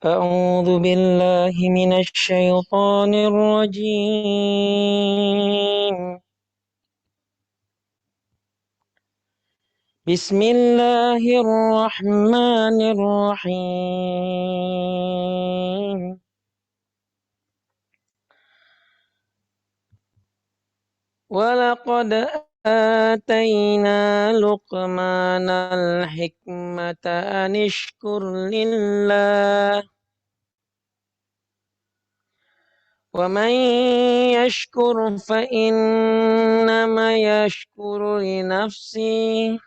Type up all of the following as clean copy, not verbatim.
أعوذ بالله من الشيطان الرجيم. بسم الله الرحمن الرحيم. ولقد آتينا لقمان الحكمة أن اشكر لله ومن يشكر فإنما يشكر لنفسه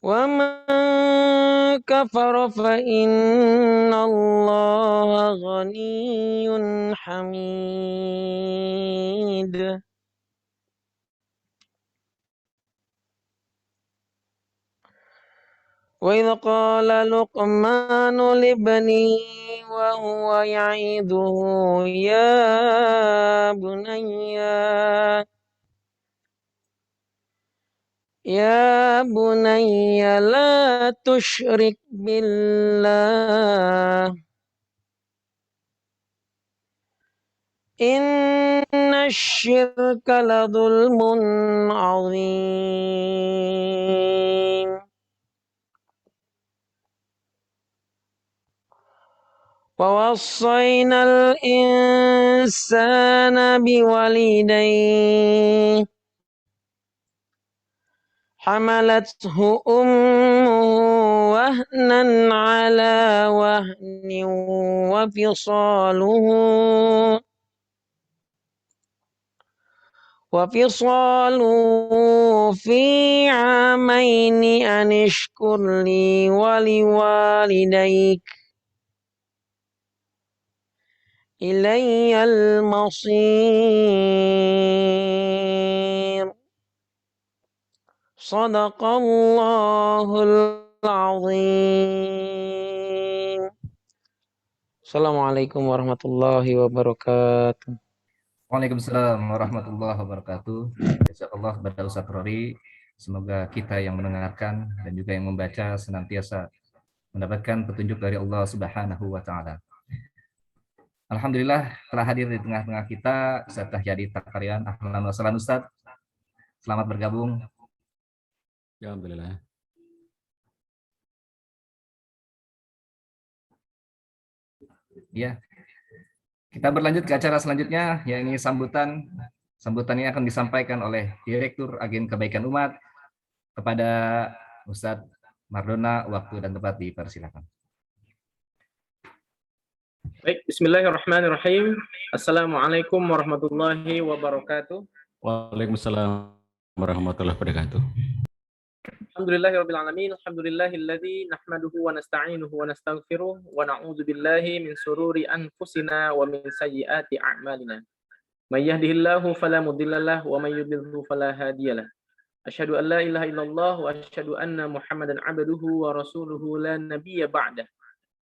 ومن كفر فإن الله غني حميد. وإذ قال لقمان لابنه وهو يعظه يا بني لا تشرك بالله إن الشرك لظلم عظيم. ووصينا الإنسان بوالديه حملته أمه وهنا على وهن وفصاله في عامين أن اشكر لي ولوالديك إلي المصير. صدق الله العظيم. Assalamualaikum warahmatullahi wabarakatuh. Waalaikumsalam warahmatullahi wabarakatuh. Jazakallah kepada Ustaz Rory. Semoga kita yang mendengarkan dan juga yang membaca senantiasa mendapatkan petunjuk dari Allah Subhanahu wa taala. Alhamdulillah telah hadir di tengah-tengah kita Ustaz Cahyadi Takaryan. Ahlan wa sahlan Ustaz. Selamat bergabung. Ya, alhamdulillah. Ya. Kita berlanjut ke acara selanjutnya, yakni sambutan. Sambutan ini akan disampaikan oleh Direktur Agen Kebaikan Umat kepada Ustadz Mardona. Waktu dan tempat dipersilakan. Baik, bismillahirrahmanirrahim. Assalamualaikum warahmatullahi wabarakatuh. Waalaikumsalam warahmatullahi wabarakatuh. Alhamdulillahirabbil alamin. Alhamdulillahilladzi nahmaduhu wa nasta'inuhu wa nastaghfiruh wa na'udzu billahi min sururi anfusina wa min sayyiati a'malina. May yahdihillahu fala mudhillalah wa may yudlilhu fala hadiyalah. Asyhadu an la ilaha illallah wa asyhadu anna Muhammadan 'abduhu wa rasuluhu la nabiyya ba'dah.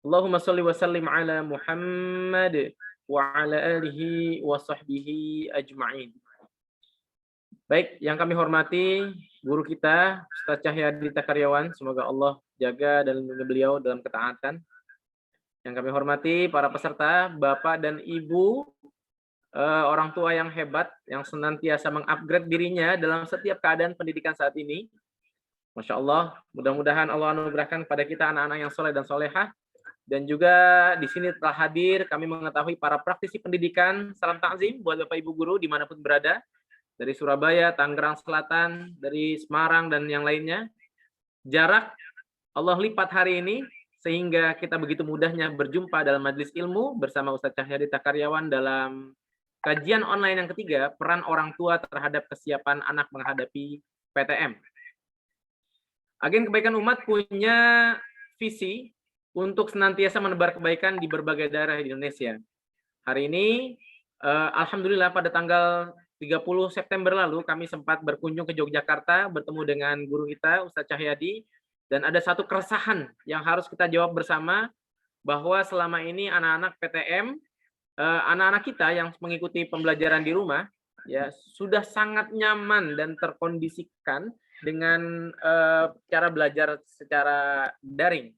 Allahumma shalli wa sallim ala Muhammad wa ala alihi wa sahbihi ajma'in. Baik, yang kami hormati guru kita Ustaz Cahyadi Takaryawan, semoga Allah jaga dan lindungi beliau dalam ketaatan. Yang kami hormati para peserta, Bapak dan Ibu, orang tua yang hebat yang senantiasa mengupgrade dirinya dalam setiap keadaan pendidikan saat ini. Masya Allah, mudah-mudahan Allah anugerahkan pada kita anak-anak yang soleh dan solehah. Dan juga di sini telah hadir kami mengetahui para praktisi pendidikan. Salam takzim buat Bapak Ibu guru dimanapun berada. Dari Surabaya, Tangerang Selatan, dari Semarang, dan yang lainnya. Jarak Allah lipat hari ini, sehingga kita begitu mudahnya berjumpa dalam majelis ilmu bersama Ustaz Cahyadi Takaryawan dalam kajian online yang ketiga, peran orang tua terhadap kesiapan anak menghadapi PTM. Agen Kebaikan Umat punya visi untuk senantiasa menebar kebaikan di berbagai daerah di Indonesia. Hari ini, alhamdulillah pada tanggal 30 September lalu kami sempat berkunjung ke Yogyakarta bertemu dengan guru kita Ustaz Cahyadi, dan ada satu keresahan yang harus kita jawab bersama, bahwa selama ini anak-anak PTM, anak-anak kita yang mengikuti pembelajaran di rumah ya sudah sangat nyaman dan terkondisikan dengan cara belajar secara daring.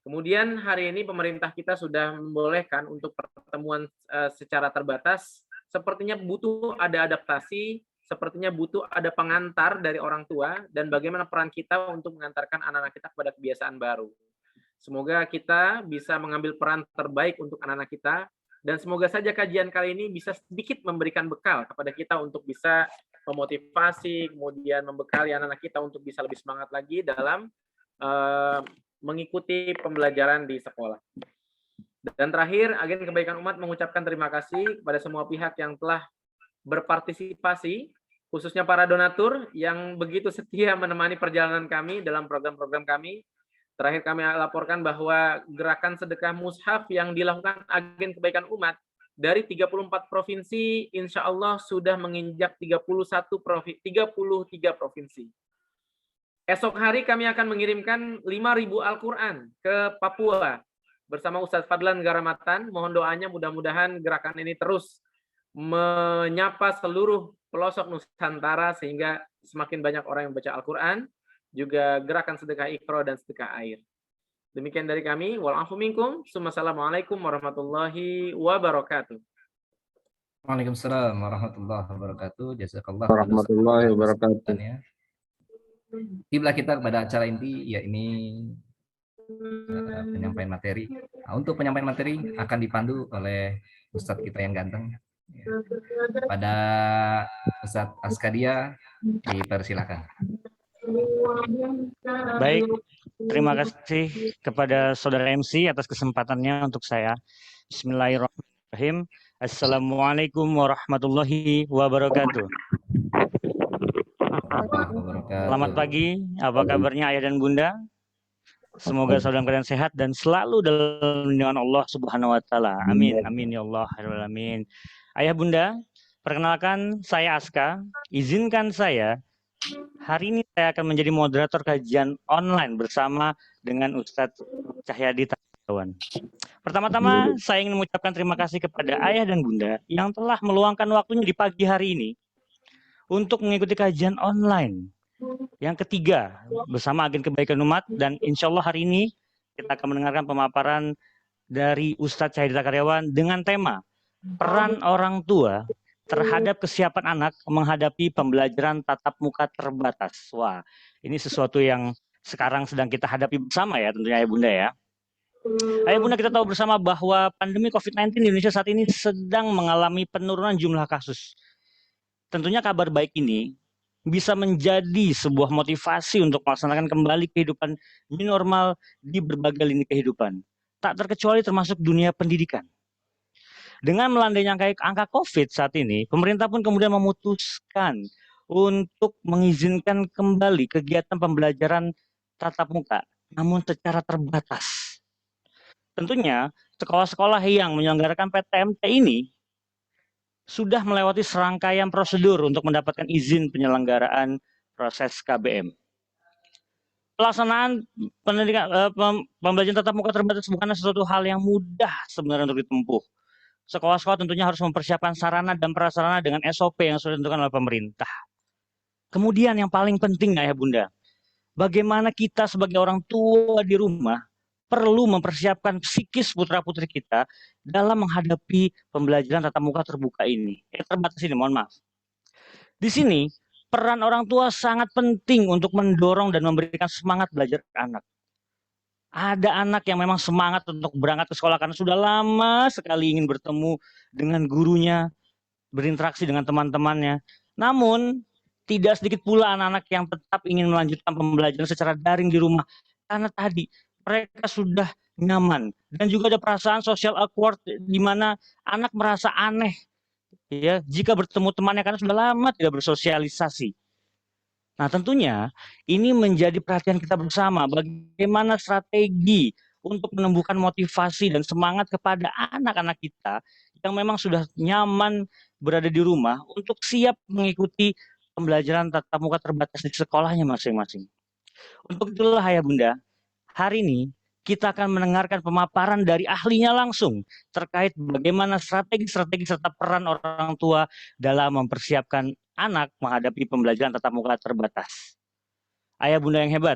Kemudian hari ini pemerintah kita sudah membolehkan untuk pertemuan secara terbatas. Sepertinya butuh ada adaptasi, sepertinya butuh ada pengantar dari orang tua, dan bagaimana peran kita untuk mengantarkan anak-anak kita kepada kebiasaan baru. Semoga kita bisa mengambil peran terbaik untuk anak-anak kita, dan semoga saja kajian kali ini bisa sedikit memberikan bekal kepada kita untuk bisa memotivasi, kemudian membekali anak-anak kita untuk bisa lebih semangat lagi dalam mengikuti pembelajaran di sekolah. Dan terakhir, Agen Kebaikan Umat mengucapkan terima kasih kepada semua pihak yang telah berpartisipasi, khususnya para donatur yang begitu setia menemani perjalanan kami dalam program-program kami. Terakhir kami laporkan bahwa gerakan sedekah mushaf yang dilakukan Agen Kebaikan Umat dari 34 provinsi, insya Allah sudah menginjak 33 provinsi. Esok hari kami akan mengirimkan 5.000 Al-Quran ke Papua bersama Ustadz Fadlan Garamatan. Mohon doanya mudah-mudahan gerakan ini terus menyapa seluruh pelosok Nusantara sehingga semakin banyak orang yang baca Al-Quran, juga gerakan sedekah Iqra dan sedekah air. Demikian dari kami. Wa'alaikum minkum. Assalamualaikum warahmatullahi wabarakatuh. Waalaikumsalam warahmatullahi wabarakatuh. Jazakallah Warahmatullahi wabarakatuh. Tibalah kita kepada acara inti, ya ini penyampaian materi. Nah, untuk penyampaian materi akan dipandu oleh Ustadz kita yang ganteng. Pada Ustadz Askadia, dipersilakan. Baik, terima kasih kepada Saudara MC atas kesempatannya untuk saya. Bismillahirrahmanirrahim. Assalamualaikum warahmatullahi wabarakatuh. Selamat pagi, apa kabarnya ayah dan bunda? Semoga saudara kalian sehat dan selalu dalam lindungan Allah Subhanahu wa taala. Amin. Amin ya Allah. Amin. Ayah bunda, perkenalkan saya Aska. Izinkan saya hari ini saya akan menjadi moderator kajian online bersama dengan Ustadz Cahyadi Tayawan. Pertama-tama saya ingin mengucapkan terima kasih kepada ayah dan bunda yang telah meluangkan waktunya di pagi hari ini untuk mengikuti kajian online. Yang ketiga, bersama Agen Kebaikan Umat, dan insya Allah hari ini kita akan mendengarkan pemaparan dari Ustadz Cahyadi Tayawan dengan tema peran orang tua terhadap kesiapan anak menghadapi pembelajaran tatap muka terbatas. Wah, ini sesuatu yang sekarang sedang kita hadapi bersama ya tentunya ayah bunda ya. Ayah bunda, kita tahu bersama bahwa pandemi COVID-19 di Indonesia saat ini sedang mengalami penurunan jumlah kasus. Tentunya kabar baik ini bisa menjadi sebuah motivasi untuk melaksanakan kembali kehidupan new normal di berbagai lini kehidupan. Tak terkecuali termasuk dunia pendidikan. Dengan melandainya angka COVID saat ini, pemerintah pun kemudian memutuskan untuk mengizinkan kembali kegiatan pembelajaran tatap muka, namun secara terbatas. Tentunya sekolah-sekolah yang menyelenggarakan PTMT ini sudah melewati serangkaian prosedur untuk mendapatkan izin penyelenggaraan proses KBM. Pelaksanaan pembelajaran tatap muka terbatas bukanlah sesuatu hal yang mudah sebenarnya untuk ditempuh. Sekolah-sekolah tentunya harus mempersiapkan sarana dan prasarana dengan SOP yang sudah ditentukan oleh pemerintah. Kemudian yang paling penting ayah bunda, bagaimana kita sebagai orang tua di rumah perlu mempersiapkan psikis putra-putri kita dalam menghadapi pembelajaran tatap muka terbuka ini. Terbatas ini, mohon maaf. Di sini, peran orang tua sangat penting untuk mendorong dan memberikan semangat belajar ke anak. Ada anak yang memang semangat untuk berangkat ke sekolah karena sudah lama sekali ingin bertemu dengan gurunya, berinteraksi dengan teman-temannya. Namun, tidak sedikit pula anak-anak yang tetap ingin melanjutkan pembelajaran secara daring di rumah. Karena tadi, mereka sudah nyaman dan juga ada perasaan social awkward di mana anak merasa aneh ya jika bertemu temannya karena sudah lama tidak bersosialisasi. Nah, tentunya ini menjadi perhatian kita bersama bagaimana strategi untuk menumbuhkan motivasi dan semangat kepada anak-anak kita yang memang sudah nyaman berada di rumah untuk siap mengikuti pembelajaran tatap muka terbatas di sekolahnya masing-masing. Untuk itulah ayah bunda, hari ini kita akan mendengarkan pemaparan dari ahlinya langsung terkait bagaimana strategi-strategi serta peran orang tua dalam mempersiapkan anak menghadapi pembelajaran tatap muka terbatas. Ayah bunda yang hebat,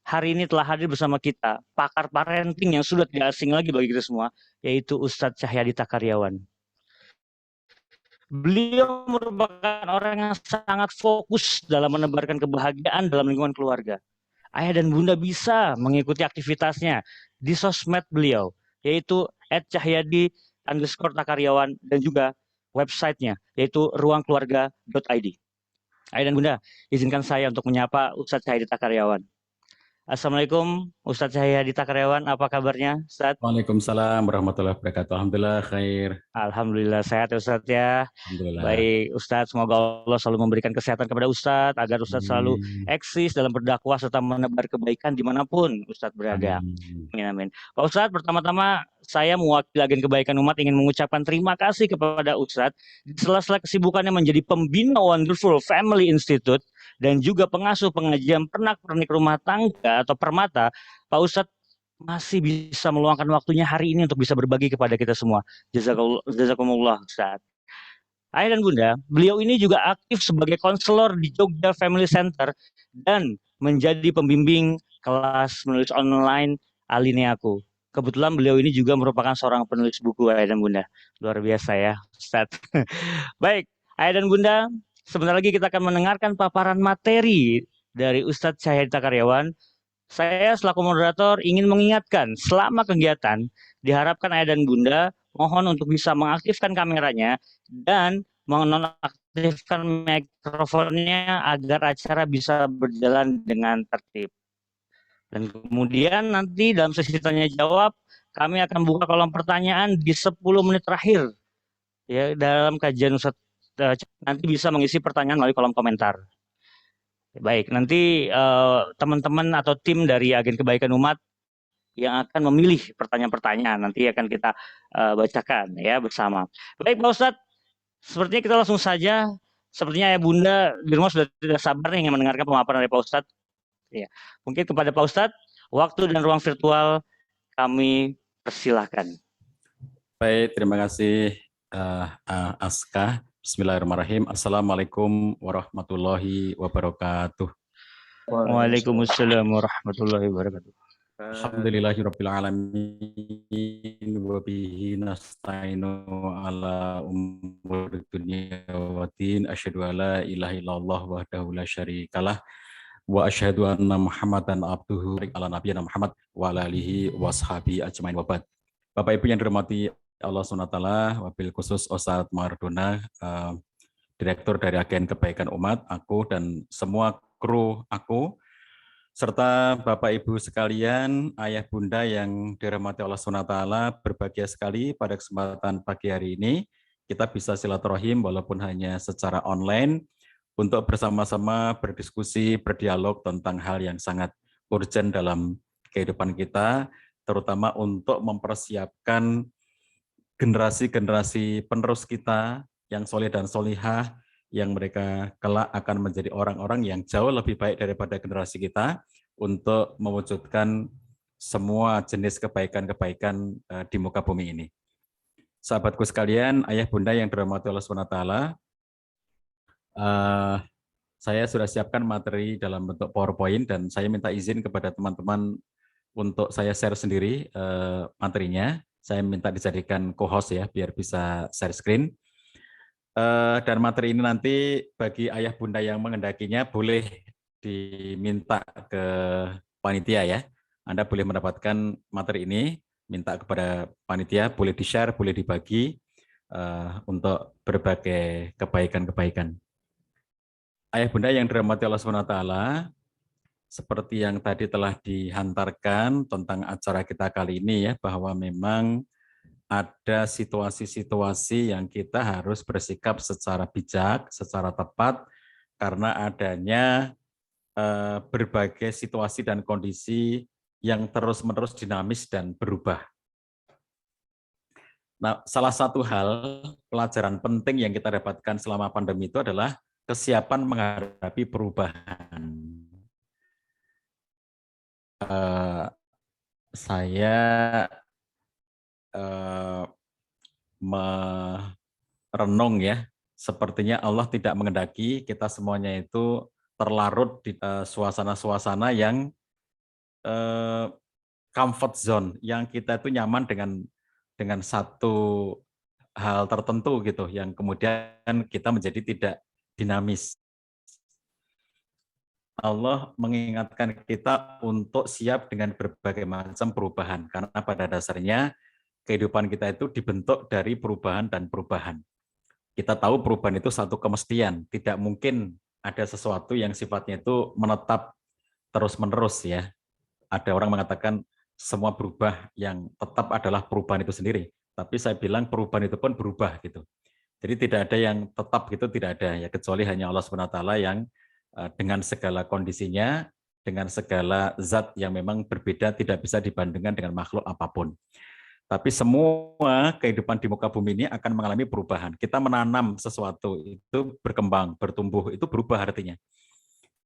hari ini telah hadir bersama kita pakar parenting yang sudah tidak asing lagi bagi kita semua, yaitu Ustadz Cahyadi Takaryawan. Beliau merupakan orang yang sangat fokus dalam menebarkan kebahagiaan dalam lingkungan keluarga. Ayah dan bunda bisa mengikuti aktivitasnya di sosmed beliau, yaitu @cahyadi_takaryawan dan juga websitenya, yaitu ruangkeluarga.id. Ayah dan bunda, izinkan saya untuk menyapa Ustadz Cahyadi Takaryawan. Assalamualaikum Ustadz Cahyadi Takaryawan, apa kabarnya Ustadz? Waalaikumsalam warahmatullahi wabarakatuh. Alhamdulillah khair. Alhamdulillah sehat ya Ustadz ya. Alhamdulillah. Baik Ustadz, semoga Allah selalu memberikan kesehatan kepada Ustadz, agar Ustadz selalu eksis dalam berdakwah serta menebar kebaikan dimanapun Ustadz berada. Amin, amin. Pak Ustadz, pertama-tama saya mewakili agen kebaikan umat ingin mengucapkan terima kasih kepada Ustadz di sela-sela kesibukannya menjadi pembina Wonderful Family Institute dan juga pengasuh pengajian pernak-pernik rumah tangga atau permata. Pak Ustadz masih bisa meluangkan waktunya hari ini untuk bisa berbagi kepada kita semua. Jazakumullah Ustadz. Ayah dan bunda, beliau ini juga aktif sebagai konselor di Jogja Family Center dan menjadi pembimbing kelas menulis online Alineaku. Kebetulan beliau ini juga merupakan seorang penulis buku, ayah dan bunda. Luar biasa ya, Ustadz. Baik, ayah dan bunda, sebentar lagi kita akan mendengarkan paparan materi dari Ustadz Cahyadi Takaryawan. Saya selaku moderator ingin mengingatkan, selama kegiatan diharapkan ayah dan bunda mohon untuk bisa mengaktifkan kameranya dan menonaktifkan mikrofonnya agar acara bisa berjalan dengan tertib. Dan kemudian nanti dalam sesi tanya jawab kami akan buka kolom pertanyaan di 10 menit terakhir. Ya, dalam kajian Ustadz nanti bisa mengisi pertanyaan melalui kolom komentar. Baik, nanti teman-teman atau tim dari agen kebaikan umat yang akan memilih pertanyaan-pertanyaan nanti akan kita bacakan ya bersama. Baik Pak Ustadz, sepertinya kita langsung saja. Sepertinya ayah bunda di rumah sudah tidak sabar ingin mendengarkan pemaparan dari Pak Ustadz. Ya, mungkin kepada Pak Ustadz, waktu dan ruang virtual kami persilahkan. Baik, terima kasih Aska. Bismillahirrahmanirrahim. Assalamualaikum warahmatullahi wabarakatuh. Waalaikumsalam warahmatullahi wabarakatuh. Alhamdulillahirabbil alamin wa bihi nasta'inu ala umuri dunya waddin. Asyhadu alla ilaha illallah wahdahu la syarikalah wa asyhadu anna Muhammadan abduhu ala nabiyina Muhammad wa ala alihi washabihi ajmain wa ba'd. Bapak Ibu yang dirahmati Allah SWT, wabil khusus Ustadz Mardona, Direktur dari Agen Kebaikan Umat, aku dan semua kru aku, serta Bapak Ibu sekalian, ayah bunda yang dirahmati Allah SWT, berbahagia sekali pada kesempatan pagi hari ini kita bisa silaturahim walaupun hanya secara online untuk bersama-sama berdiskusi, berdialog tentang hal yang sangat urgent dalam kehidupan kita, terutama untuk mempersiapkan generasi-generasi penerus kita yang soleh dan solihah, yang mereka kelak akan menjadi orang-orang yang jauh lebih baik daripada generasi kita untuk mewujudkan semua jenis kebaikan-kebaikan di muka bumi ini. Sahabatku sekalian, ayah bunda yang dirahmati Allah SWT, saya sudah siapkan materi dalam bentuk PowerPoint dan saya minta izin kepada teman-teman untuk saya share sendiri materinya. Saya minta dijadikan co-host ya, biar bisa share screen. Dan materi ini nanti bagi ayah bunda yang mengendakinya boleh diminta ke panitia ya. Anda boleh mendapatkan materi ini, minta kepada panitia, boleh di-share, boleh dibagi untuk berbagai kebaikan-kebaikan. Ayah bunda yang dirahmati Allah SWT, seperti yang tadi telah dihantarkan tentang acara kita kali ini ya, bahwa memang ada situasi-situasi yang kita harus bersikap secara bijak, secara tepat, karena adanya berbagai situasi dan kondisi yang terus-menerus dinamis dan berubah. Nah, salah satu hal pelajaran penting yang kita dapatkan selama pandemi itu adalah kesiapan menghadapi perubahan. Saya merenung ya, sepertinya Allah tidak menghendaki kita semuanya itu terlarut di suasana-suasana yang comfort zone, yang kita itu nyaman dengan satu hal tertentu gitu, yang kemudian kita menjadi tidak dinamis. Allah mengingatkan kita untuk siap dengan berbagai macam perubahan, karena pada dasarnya kehidupan kita itu dibentuk dari perubahan dan perubahan. Kita tahu perubahan itu satu kemestian, tidak mungkin ada sesuatu yang sifatnya itu menetap terus-menerus ya. Ada orang mengatakan semua berubah, yang tetap adalah perubahan itu sendiri. Tapi saya bilang perubahan itu pun berubah gitu. Jadi tidak ada yang tetap gitu, tidak ada ya, kecuali hanya Allah SWT yang dengan segala kondisinya, dengan segala zat yang memang berbeda, tidak bisa dibandingkan dengan makhluk apapun. Tapi semua kehidupan di muka bumi ini akan mengalami perubahan. Kita menanam sesuatu, itu berkembang, bertumbuh, itu berubah artinya.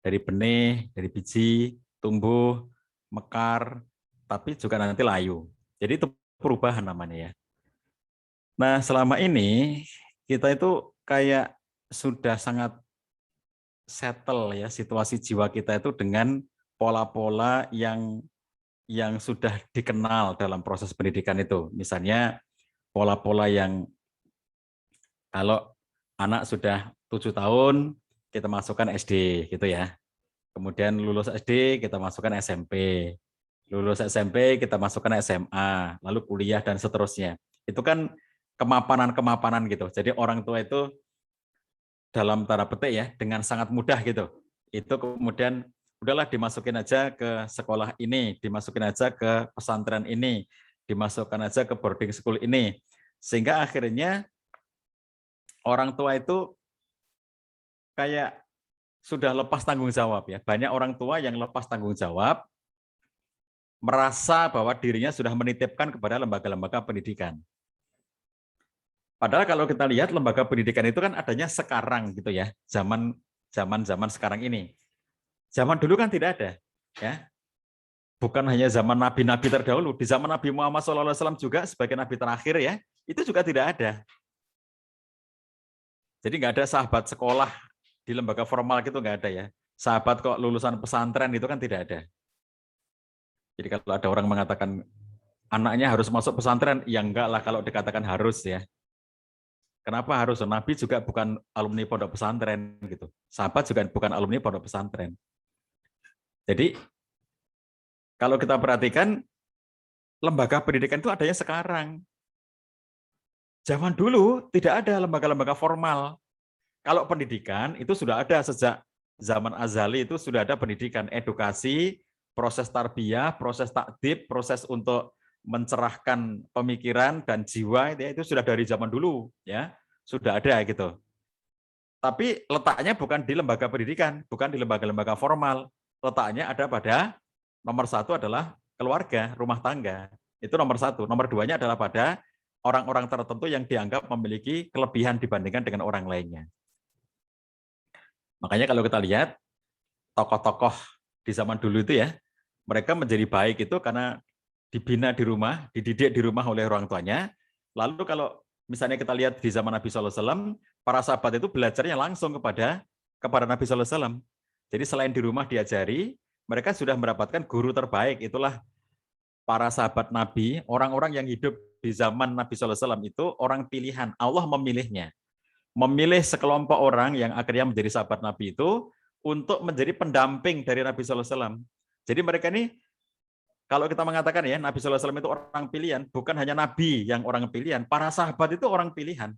Dari benih, dari biji, tumbuh, mekar, tapi juga nanti layu. Jadi itu perubahan namanya ya. Nah, selama ini kita itu kayak sudah sangat settle ya situasi jiwa kita itu dengan pola-pola yang sudah dikenal dalam proses pendidikan itu. Misalnya pola-pola yang kalau anak sudah 7 tahun kita masukkan SD gitu ya. Kemudian lulus SD kita masukkan SMP. Lulus SMP kita masukkan SMA, lalu kuliah dan seterusnya. Itu kan kemapanan-kemapanan gitu. Jadi orang tua itu dalam tanda petik ya, dengan sangat mudah gitu. Itu kemudian udahlah dimasukin aja ke sekolah ini, dimasukin aja ke pesantren ini, dimasukkan aja ke boarding school ini. Sehingga akhirnya orang tua itu kayak sudah lepas tanggung jawab ya. Banyak orang tua yang lepas tanggung jawab, merasa bahwa dirinya sudah menitipkan kepada lembaga-lembaga pendidikan. Padahal kalau kita lihat lembaga pendidikan itu kan adanya sekarang gitu ya, zaman sekarang ini. Zaman dulu kan tidak ada, ya. Bukan hanya zaman nabi-nabi terdahulu, di zaman Nabi Muhammad SAW juga sebagai nabi terakhir ya, itu juga tidak ada. Jadi nggak ada sahabat sekolah di lembaga formal gitu, nggak ada ya. Sahabat kok lulusan pesantren itu kan tidak ada. Jadi kalau ada orang mengatakan anaknya harus masuk pesantren, ya enggak lah kalau dikatakan harus ya. Kenapa harus? Nabi juga bukan alumni pondok pesantren gitu. Sahabat juga bukan alumni pondok pesantren. Jadi kalau kita perhatikan lembaga pendidikan itu adanya sekarang. Zaman dulu tidak ada lembaga-lembaga formal. Kalau pendidikan itu sudah ada sejak zaman azali, itu sudah ada pendidikan, edukasi, proses tarbiyah, proses takdib, proses untuk mencerahkan pemikiran dan jiwa itu sudah dari zaman dulu ya, sudah ada gitu. Tapi letaknya bukan di lembaga pendidikan, bukan di lembaga-lembaga formal. Letaknya ada pada nomor satu adalah keluarga, rumah tangga. Itu nomor satu. Nomor duanya adalah pada orang-orang tertentu yang dianggap memiliki kelebihan dibandingkan dengan orang lainnya. Makanya kalau kita lihat tokoh-tokoh di zaman dulu itu ya, mereka menjadi baik itu karena dibina di rumah, dididik di rumah oleh orang tuanya. Lalu kalau misalnya kita lihat di zaman Nabi SAW, para sahabat itu belajarnya langsung kepada Nabi SAW. Jadi selain di rumah diajari, mereka sudah mendapatkan guru terbaik. Itulah para sahabat Nabi, orang-orang yang hidup di zaman Nabi SAW itu orang pilihan. Allah memilihnya. Memilih sekelompok orang yang akhirnya menjadi sahabat Nabi itu untuk menjadi pendamping dari Nabi SAW. Jadi mereka ini, kalau kita mengatakan ya, Nabi SAW itu orang pilihan, bukan hanya Nabi yang orang pilihan, para sahabat itu orang pilihan.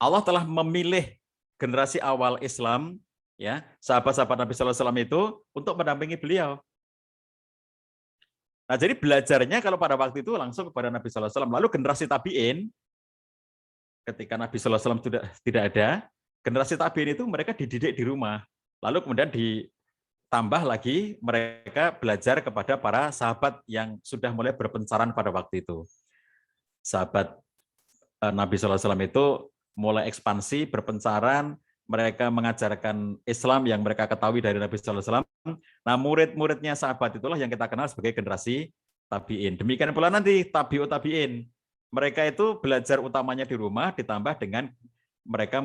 Allah telah memilih generasi awal Islam, ya, sahabat-sahabat Nabi SAW itu untuk mendampingi beliau. Nah, jadi belajarnya kalau pada waktu itu langsung kepada Nabi SAW. Lalu generasi tabi'in, ketika Nabi SAW sudah tidak ada, generasi tabi'in itu mereka dididik di rumah. Lalu kemudian ditambah lagi mereka belajar kepada para sahabat yang sudah mulai berpencaran pada waktu itu. Sahabat Nabi SAW itu mulai ekspansi, berpencaran, mereka mengajarkan Islam yang mereka ketahui dari Nabi Sallallahu Alaihi Wasallam. Nah, murid-muridnya sahabat itulah yang kita kenal sebagai generasi tabi'in. Demikian pula nanti tabi'ut tabi'in. Mereka itu belajar utamanya di rumah, ditambah dengan mereka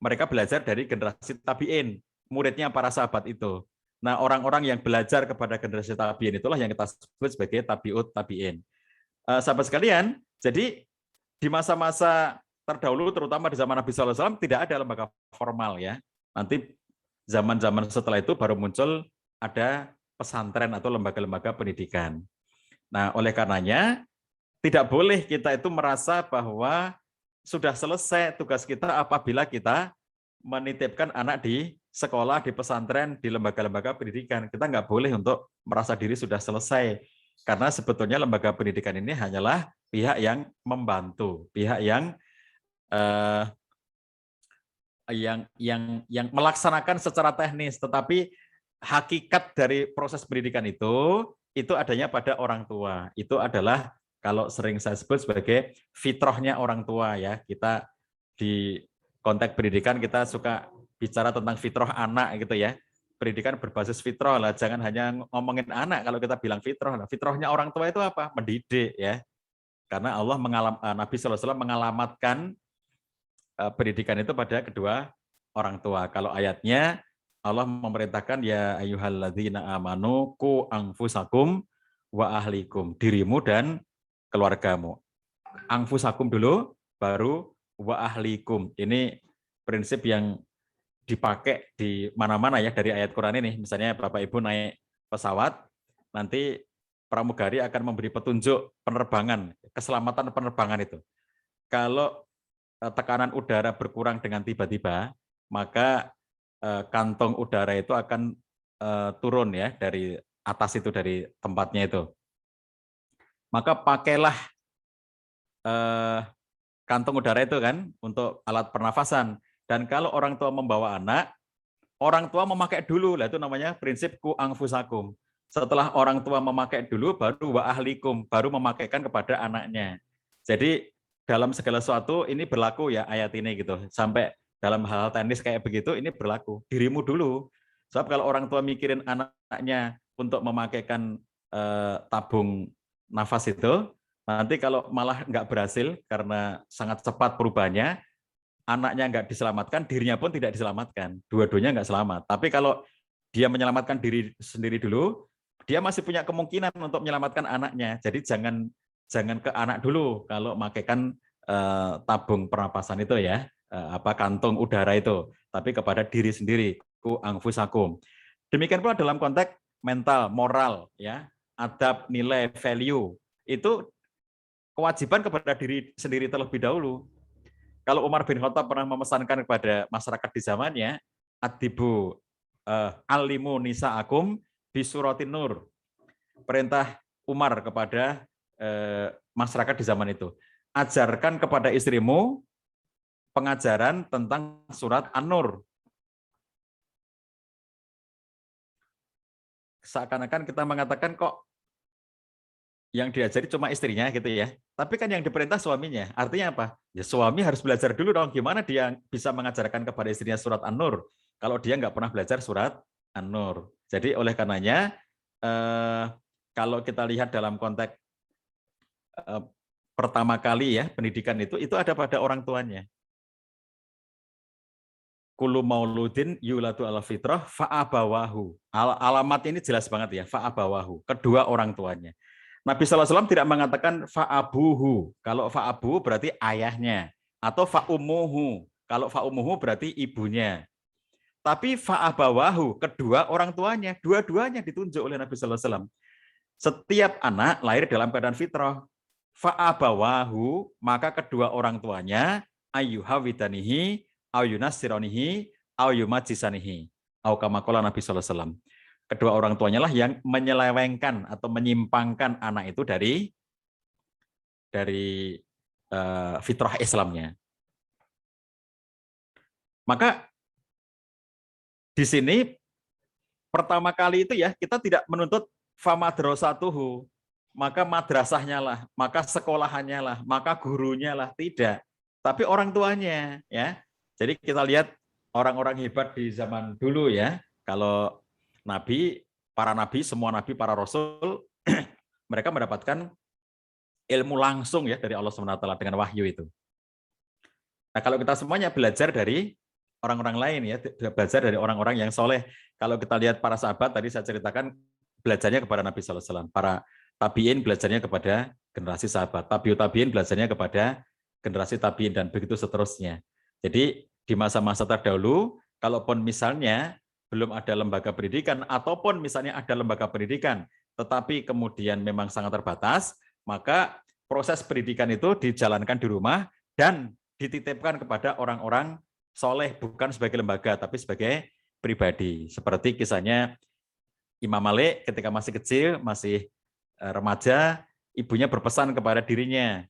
mereka belajar dari generasi tabi'in, muridnya para sahabat itu. Nah, orang-orang yang belajar kepada generasi tabi'in itulah yang kita sebut sebagai tabi'ut tabi'in. Sahabat sekalian, jadi di masa-masa terdahulu, terutama di zaman Nabi Sallallahu Alaihi Wasallam, tidak ada lembaga formal ya. Nanti zaman-zaman setelah itu baru muncul ada pesantren atau lembaga-lembaga pendidikan. Nah, oleh karenanya tidak boleh kita itu merasa bahwa sudah selesai tugas kita apabila kita menitipkan anak di sekolah, di pesantren, di lembaga-lembaga pendidikan. Kita nggak boleh untuk merasa diri sudah selesai. Karena sebetulnya lembaga pendidikan ini hanyalah pihak yang membantu, pihak yang melaksanakan secara teknis, tetapi hakikat dari proses pendidikan itu adanya pada orang tua. Itu adalah kalau sering saya sebut sebagai fitrahnya orang tua ya. Kita di konteks pendidikan kita suka bicara tentang fitrah anak gitu ya. Pendidikan berbasis fitrah lah, jangan hanya ngomongin anak kalau kita bilang fitrah. Nah, fitrahnya orang tua itu apa? Mendidik ya. Karena Allah Nabi Sallallahu Alaihi Wasallam mengalamatkan pendidikan itu pada kedua orang tua. Kalau ayatnya Allah memerintahkan ya ayyuhalladzina amanu qu anfusakum wa ahlikum, dirimu dan keluargamu. Anfusakum dulu baru wa ahlikum. Ini prinsip yang dipakai di mana-mana ya dari ayat Quran ini. Misalnya Bapak Ibu naik pesawat, nanti pramugari akan memberi petunjuk penerbangan, keselamatan penerbangan itu. Kalau tekanan udara berkurang dengan tiba-tiba, maka kantong udara itu akan turun ya dari atas itu, dari tempatnya itu. Maka pakailah kantong udara itu kan untuk alat pernafasan. Dan kalau orang tua membawa anak, orang tua memakai dulu, lah itu namanya prinsip ku anfusakum. Setelah orang tua memakai dulu, baru wa ahlikum, baru memakaikan kepada anaknya. Jadi dalam segala sesuatu ini berlaku ya ayat ini gitu. Sampai dalam hal teknis kayak begitu ini berlaku. Dirimu dulu. Sebab kalau orang tua mikirin anaknya untuk memakaikan tabung nafas itu, nanti kalau malah nggak berhasil karena sangat cepat perubahannya, anaknya nggak diselamatkan, dirinya pun tidak diselamatkan. Dua-duanya nggak selamat. Tapi kalau dia menyelamatkan diri sendiri dulu, dia masih punya kemungkinan untuk menyelamatkan anaknya. Jadi jangan ke anak dulu kalau makaikan tabung pernapasan itu ya, kantong udara itu, tapi kepada diri sendiri, ku anfusakum. Demikian pula dalam konteks mental, moral, ya, adab, nilai, value, itu kewajiban kepada diri sendiri terlebih dahulu. Kalau Umar bin Khattab pernah memesankan kepada masyarakat di zamannya, adibu alimu nisa'akum bisuratin nur. Perintah Umar kepada masyarakat di zaman itu. Ajarkan kepada istrimu pengajaran tentang surat An-Nur. Seakan-akan kita mengatakan kok yang diajari cuma istrinya gitu ya. Tapi kan yang diperintah suaminya. Artinya apa? Ya suami harus belajar dulu dong gimana dia bisa mengajarkan kepada istrinya surat An-Nur kalau dia nggak pernah belajar surat An-Nur. Jadi oleh karenanya kalau kita lihat dalam konteks pertama kali ya pendidikan itu ada pada orang tuanya. Kullu mauludin yuladu ala fitrah fa'abawahu. Alamat ini jelas banget ya, fa'abawahu, kedua orang tuanya. Nabi SAW tidak mengatakan fa'abuhu. Kalau fa'abuhu berarti ayahnya. Atau fa'umuhu. Kalau fa'umuhu berarti ibunya. Tapi fa'abawahu, kedua orang tuanya. Dua-duanya ditunjuk oleh Nabi SAW. Setiap anak lahir dalam keadaan fitrah. Fa'abawahu, maka kedua orang tuanya ayyuhawidanihi, ayyunasironihi, ayyumajisanihi. Au kama qala Nabi SAW. Kedua orang tuanya lah yang menyelewengkan atau menyimpangkan anak itu dari fitrah Islamnya. Maka di sini pertama kali itu ya kita tidak menuntut famadrasatuhu, maka madrasahnya lah, maka sekolahannya lah, maka gurunya lah, tidak. Tapi orang tuanya ya. Jadi kita lihat orang-orang hebat di zaman dulu ya. Kalau para nabi, semua nabi, para rasul, mereka mendapatkan ilmu langsung ya dari Allah SWT dengan wahyu itu. Nah, kalau kita semuanya belajar dari orang-orang lain ya, belajar dari orang-orang yang soleh. Kalau kita lihat para sahabat tadi saya ceritakan belajarnya kepada Nabi SAW. Para tabiin belajarnya kepada generasi sahabat. Tabiut tabiin belajarnya kepada generasi tabiin dan begitu seterusnya. Jadi di masa-masa terdahulu, kalaupun misalnya belum ada lembaga pendidikan ataupun misalnya ada lembaga pendidikan, tetapi kemudian memang sangat terbatas, maka proses pendidikan itu dijalankan di rumah dan dititipkan kepada orang-orang soleh, bukan sebagai lembaga, tapi sebagai pribadi. Seperti kisahnya Imam Malik ketika masih kecil, masih remaja, ibunya berpesan kepada dirinya,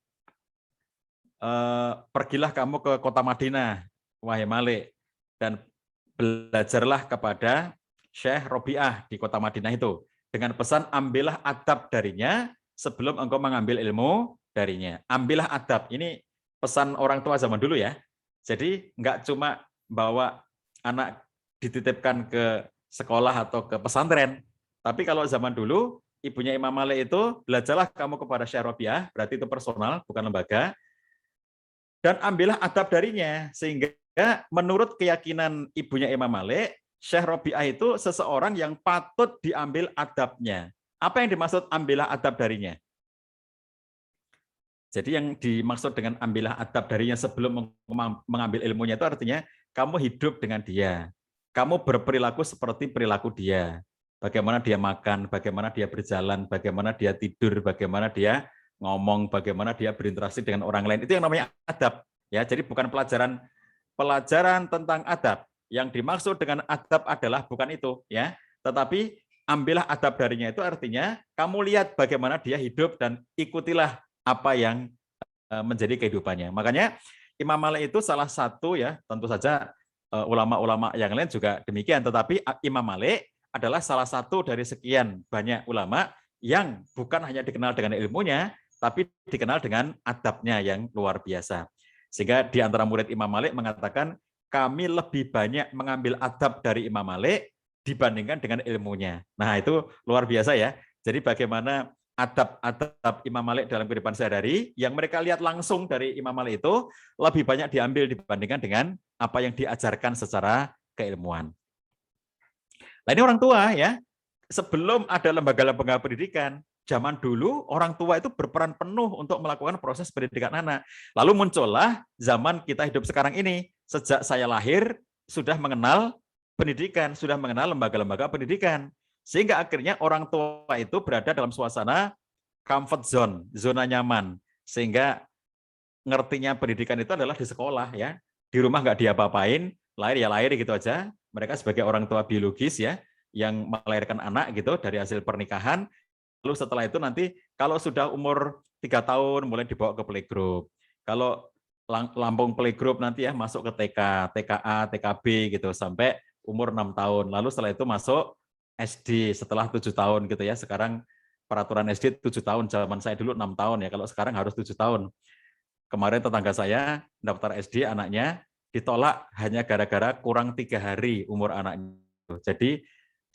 pergilah kamu ke kota Madinah, wahai Malik, dan belajarlah kepada Syekh Robi'ah di kota Madinah itu. Dengan pesan, ambillah adab darinya sebelum engkau mengambil ilmu darinya. Ambillah adab. Ini pesan orang tua zaman dulu ya. Jadi nggak cuma bawa anak dititipkan ke sekolah atau ke pesantren, tapi kalau zaman dulu ibunya Imam Malik itu, belajarlah kamu kepada Syekh Robi'ah, berarti itu personal, bukan lembaga, dan ambillah adab darinya, sehingga menurut keyakinan ibunya Imam Malik, Syekh Robi'ah itu seseorang yang patut diambil adabnya. Apa yang dimaksud ambillah adab darinya? Jadi yang dimaksud dengan ambillah adab darinya sebelum mengambil ilmunya itu artinya kamu hidup dengan dia. Kamu berperilaku seperti perilaku dia. Bagaimana dia makan, bagaimana dia berjalan, bagaimana dia tidur, bagaimana dia ngomong, bagaimana dia berinteraksi dengan orang lain. Itu yang namanya adab. Ya, jadi bukan pelajaran tentang adab. Yang dimaksud dengan adab adalah bukan itu, ya. Tetapi ambillah adab darinya itu artinya kamu lihat bagaimana dia hidup dan ikutilah apa yang menjadi kehidupannya. Makanya Imam Malik itu salah satu ya, tentu saja ulama-ulama yang lain juga demikian, tetapi Imam Malik adalah salah satu dari sekian banyak ulama yang bukan hanya dikenal dengan ilmunya, tapi dikenal dengan adabnya yang luar biasa. Sehingga di antara murid Imam Malik mengatakan, kami lebih banyak mengambil adab dari Imam Malik dibandingkan dengan ilmunya. Nah, itu luar biasa ya. Jadi bagaimana adab Imam Malik dalam kehidupan sehari-hari yang mereka lihat langsung dari Imam Malik itu lebih banyak diambil dibandingkan dengan apa yang diajarkan secara keilmuan. Nah, ini orang tua ya. Sebelum ada lembaga-lembaga pendidikan, zaman dulu orang tua itu berperan penuh untuk melakukan proses pendidikan anak. Lalu muncullah zaman kita hidup sekarang ini. Sejak saya lahir sudah mengenal pendidikan, sudah mengenal lembaga-lembaga pendidikan. Sehingga akhirnya orang tua itu berada dalam suasana comfort zone, zona nyaman. Sehingga ngertinya pendidikan itu adalah di sekolah ya. Di rumah nggak diapa-apain, lahir ya lahir gitu aja. Mereka sebagai orang tua biologis ya, yang melahirkan anak gitu dari hasil pernikahan. Lalu setelah itu nanti kalau sudah umur 3 tahun mulai dibawa ke playgroup. Kalau lambung playgroup nanti ya masuk ke TK, TKA, TKB gitu sampai umur 6 tahun. Lalu setelah itu masuk SD setelah 7 tahun gitu ya. Sekarang peraturan SD 7 tahun, zaman saya dulu 6 tahun ya. Kalau sekarang harus 7 tahun. Kemarin tetangga saya daftar SD anaknya ditolak hanya gara-gara kurang 3 hari umur anaknya. Jadi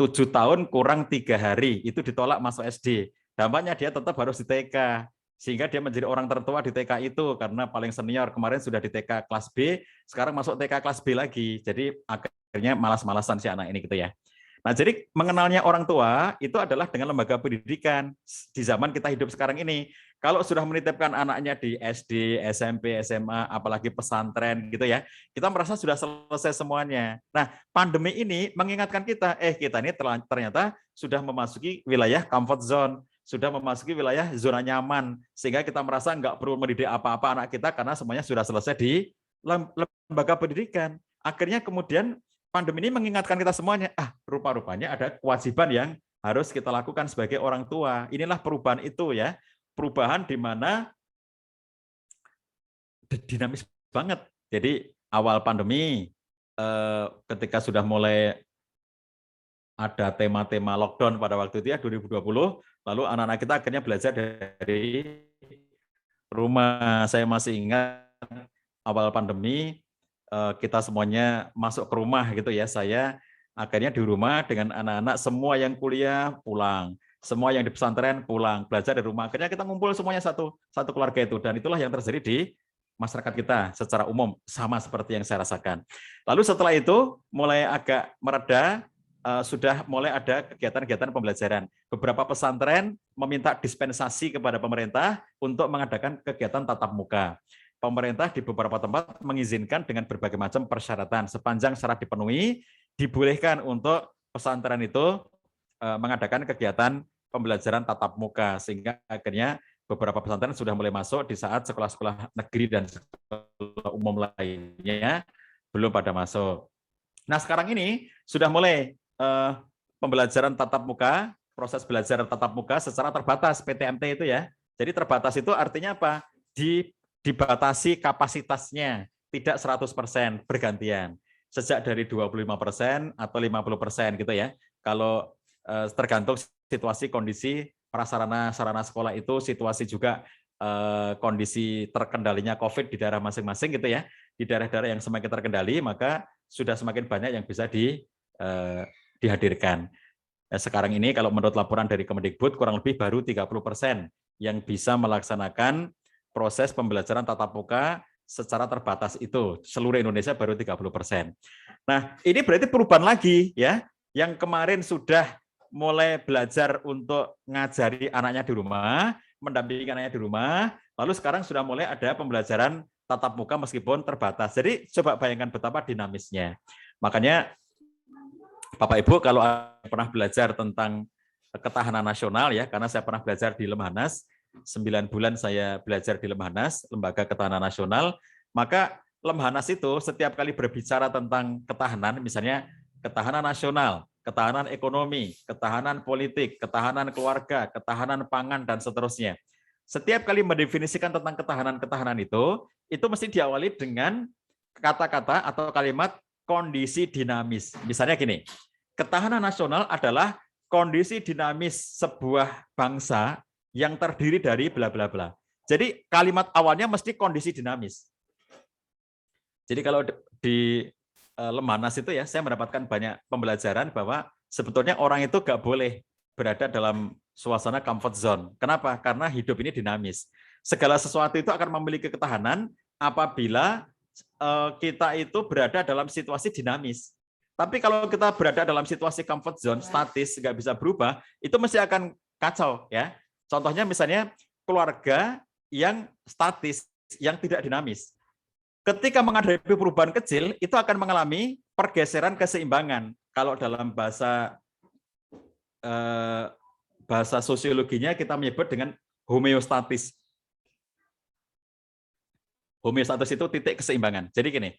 7 tahun kurang 3 hari itu ditolak masuk SD. Dampaknya dia tetap harus di TK. Sehingga dia menjadi orang tertua di TK itu karena paling senior. Kemarin sudah di TK kelas B, sekarang masuk TK kelas B lagi. Jadi akhirnya malas-malasan si anak ini gitu ya. Nah, jadi mengenalnya orang tua itu adalah dengan lembaga pendidikan di zaman kita hidup sekarang ini. Kalau sudah menitipkan anaknya di SD, SMP, SMA, apalagi pesantren gitu ya, kita merasa sudah selesai semuanya. Nah, pandemi ini mengingatkan kita, kita ini ternyata sudah memasuki wilayah comfort zone, sudah memasuki wilayah zona nyaman, sehingga kita merasa nggak perlu mendidik apa-apa anak kita karena semuanya sudah selesai di lembaga pendidikan. Akhirnya kemudian pandemi ini mengingatkan kita semuanya, rupa-rupanya ada kewajiban yang harus kita lakukan sebagai orang tua. Inilah perubahan itu ya, perubahan di mana dinamis banget. Jadi awal pandemi, ketika sudah mulai ada tema-tema lockdown pada waktu itu ya 2020, lalu anak-anak kita akhirnya belajar dari rumah. Saya masih ingat awal pandemi, kita semuanya masuk ke rumah gitu ya. Saya akhirnya di rumah dengan anak-anak, semua yang kuliah pulang, semua yang di pesantren pulang, belajar di rumah. Akhirnya kita ngumpul semuanya satu keluarga itu, dan itulah yang terjadi di masyarakat kita secara umum, sama seperti yang saya rasakan. Lalu setelah itu mulai agak mereda, sudah mulai ada kegiatan-kegiatan pembelajaran. Beberapa pesantren meminta dispensasi kepada pemerintah untuk mengadakan kegiatan tatap muka. Pemerintah di beberapa tempat mengizinkan dengan berbagai macam persyaratan. Sepanjang syarat dipenuhi, dibolehkan untuk pesantren itu mengadakan kegiatan pembelajaran tatap muka, sehingga akhirnya beberapa pesantren sudah mulai masuk di saat sekolah-sekolah negeri dan sekolah umum lainnya belum pada masuk. Nah, sekarang ini sudah mulai pembelajaran tatap muka, proses belajar tatap muka secara terbatas, PTMT itu ya. Jadi terbatas itu artinya apa? Dibatasi kapasitasnya, tidak 100% bergantian. Sejak dari 25% atau 50% gitu ya. Kalau tergantung situasi, kondisi, prasarana-sarana sekolah itu, situasi juga kondisi terkendalinya COVID di daerah masing-masing gitu ya. Di daerah-daerah yang semakin terkendali, maka sudah semakin banyak yang bisa dihadirkan. Sekarang ini kalau menurut laporan dari Kemendikbud kurang lebih baru 30% yang bisa melaksanakan proses pembelajaran tatap muka secara terbatas itu. Seluruh Indonesia baru 30%. Nah, ini berarti perubahan lagi ya. Yang kemarin sudah mulai belajar untuk ngajari anaknya di rumah, mendampingi anaknya di rumah, lalu sekarang sudah mulai ada pembelajaran tatap muka meskipun terbatas. Jadi coba bayangkan betapa dinamisnya. Makanya Bapak Ibu kalau pernah belajar tentang ketahanan nasional ya, karena saya pernah belajar di Lemhanas, 9 bulan saya belajar di Lemhanas, Lembaga Ketahanan Nasional, maka Lemhanas itu setiap kali berbicara tentang ketahanan, misalnya ketahanan nasional, ketahanan ekonomi, ketahanan politik, ketahanan keluarga, ketahanan pangan, dan seterusnya. Setiap kali mendefinisikan tentang ketahanan-ketahanan itu mesti diawali dengan kata-kata atau kalimat kondisi dinamis. Misalnya gini, ketahanan nasional adalah kondisi dinamis sebuah bangsa yang terdiri dari bla bla bla. Jadi kalimat awalnya mesti kondisi dinamis. Jadi kalau di Lemhanas itu ya, saya mendapatkan banyak pembelajaran bahwa sebetulnya orang itu nggak boleh berada dalam suasana comfort zone. Kenapa? Karena hidup ini dinamis. Segala sesuatu itu akan memiliki ketahanan apabila kita itu berada dalam situasi dinamis. Tapi kalau kita berada dalam situasi comfort zone, statis, nggak bisa berubah, itu mesti akan kacau ya. Contohnya misalnya keluarga yang statis, yang tidak dinamis. Ketika menghadapi perubahan kecil, itu akan mengalami pergeseran keseimbangan. Kalau dalam bahasa sosiologinya kita menyebut dengan homeostatis. Homeostatis itu titik keseimbangan. Jadi gini,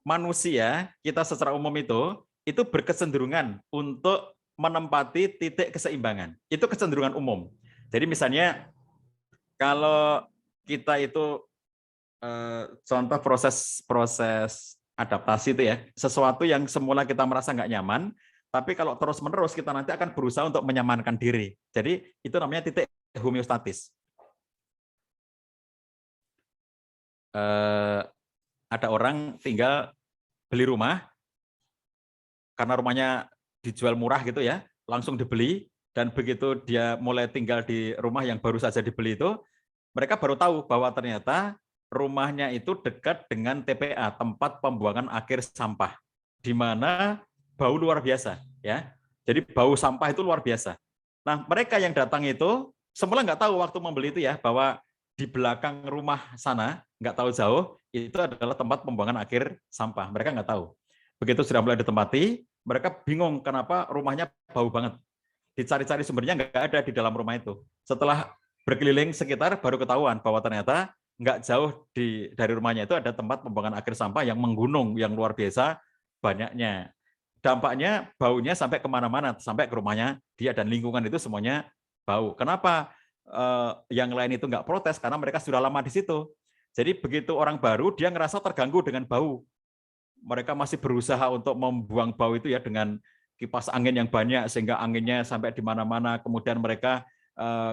manusia kita secara umum itu berkecenderungan untuk menempati titik keseimbangan. Itu kecenderungan umum. Jadi misalnya kalau kita itu contoh proses adaptasi itu ya, sesuatu yang semula kita merasa nggak nyaman, tapi kalau terus-menerus kita nanti akan berusaha untuk menyamankan diri. Jadi itu namanya titik homeostatis. Ada orang tinggal beli rumah, karena rumahnya dijual murah gitu ya, langsung dibeli, dan begitu dia mulai tinggal di rumah yang baru saja dibeli itu, mereka baru tahu bahwa ternyata rumahnya itu dekat dengan TPA, tempat pembuangan akhir sampah, di mana bau luar biasa ya. Jadi bau sampah itu luar biasa. Nah, mereka yang datang itu semula nggak tahu waktu membeli itu ya, bahwa di belakang rumah sana, nggak tahu jauh, itu adalah tempat pembuangan akhir sampah. Mereka nggak tahu. Begitu sudah mulai ditempati, mereka bingung kenapa rumahnya bau banget. Dicari-cari sumbernya nggak ada di dalam rumah itu. Setelah berkeliling sekitar, baru ketahuan bahwa ternyata nggak jauh dari rumahnya itu ada tempat pembuangan akhir sampah yang menggunung, yang luar biasa banyaknya. Dampaknya baunya sampai kemana-mana, sampai ke rumahnya dia, dan lingkungan itu semuanya bau. Kenapa yang lain itu nggak protes? Karena mereka sudah lama di situ. Jadi begitu orang baru, dia ngerasa terganggu dengan bau. Mereka masih berusaha untuk membuang bau itu ya dengan kipas angin yang banyak, sehingga anginnya sampai di mana-mana. Kemudian mereka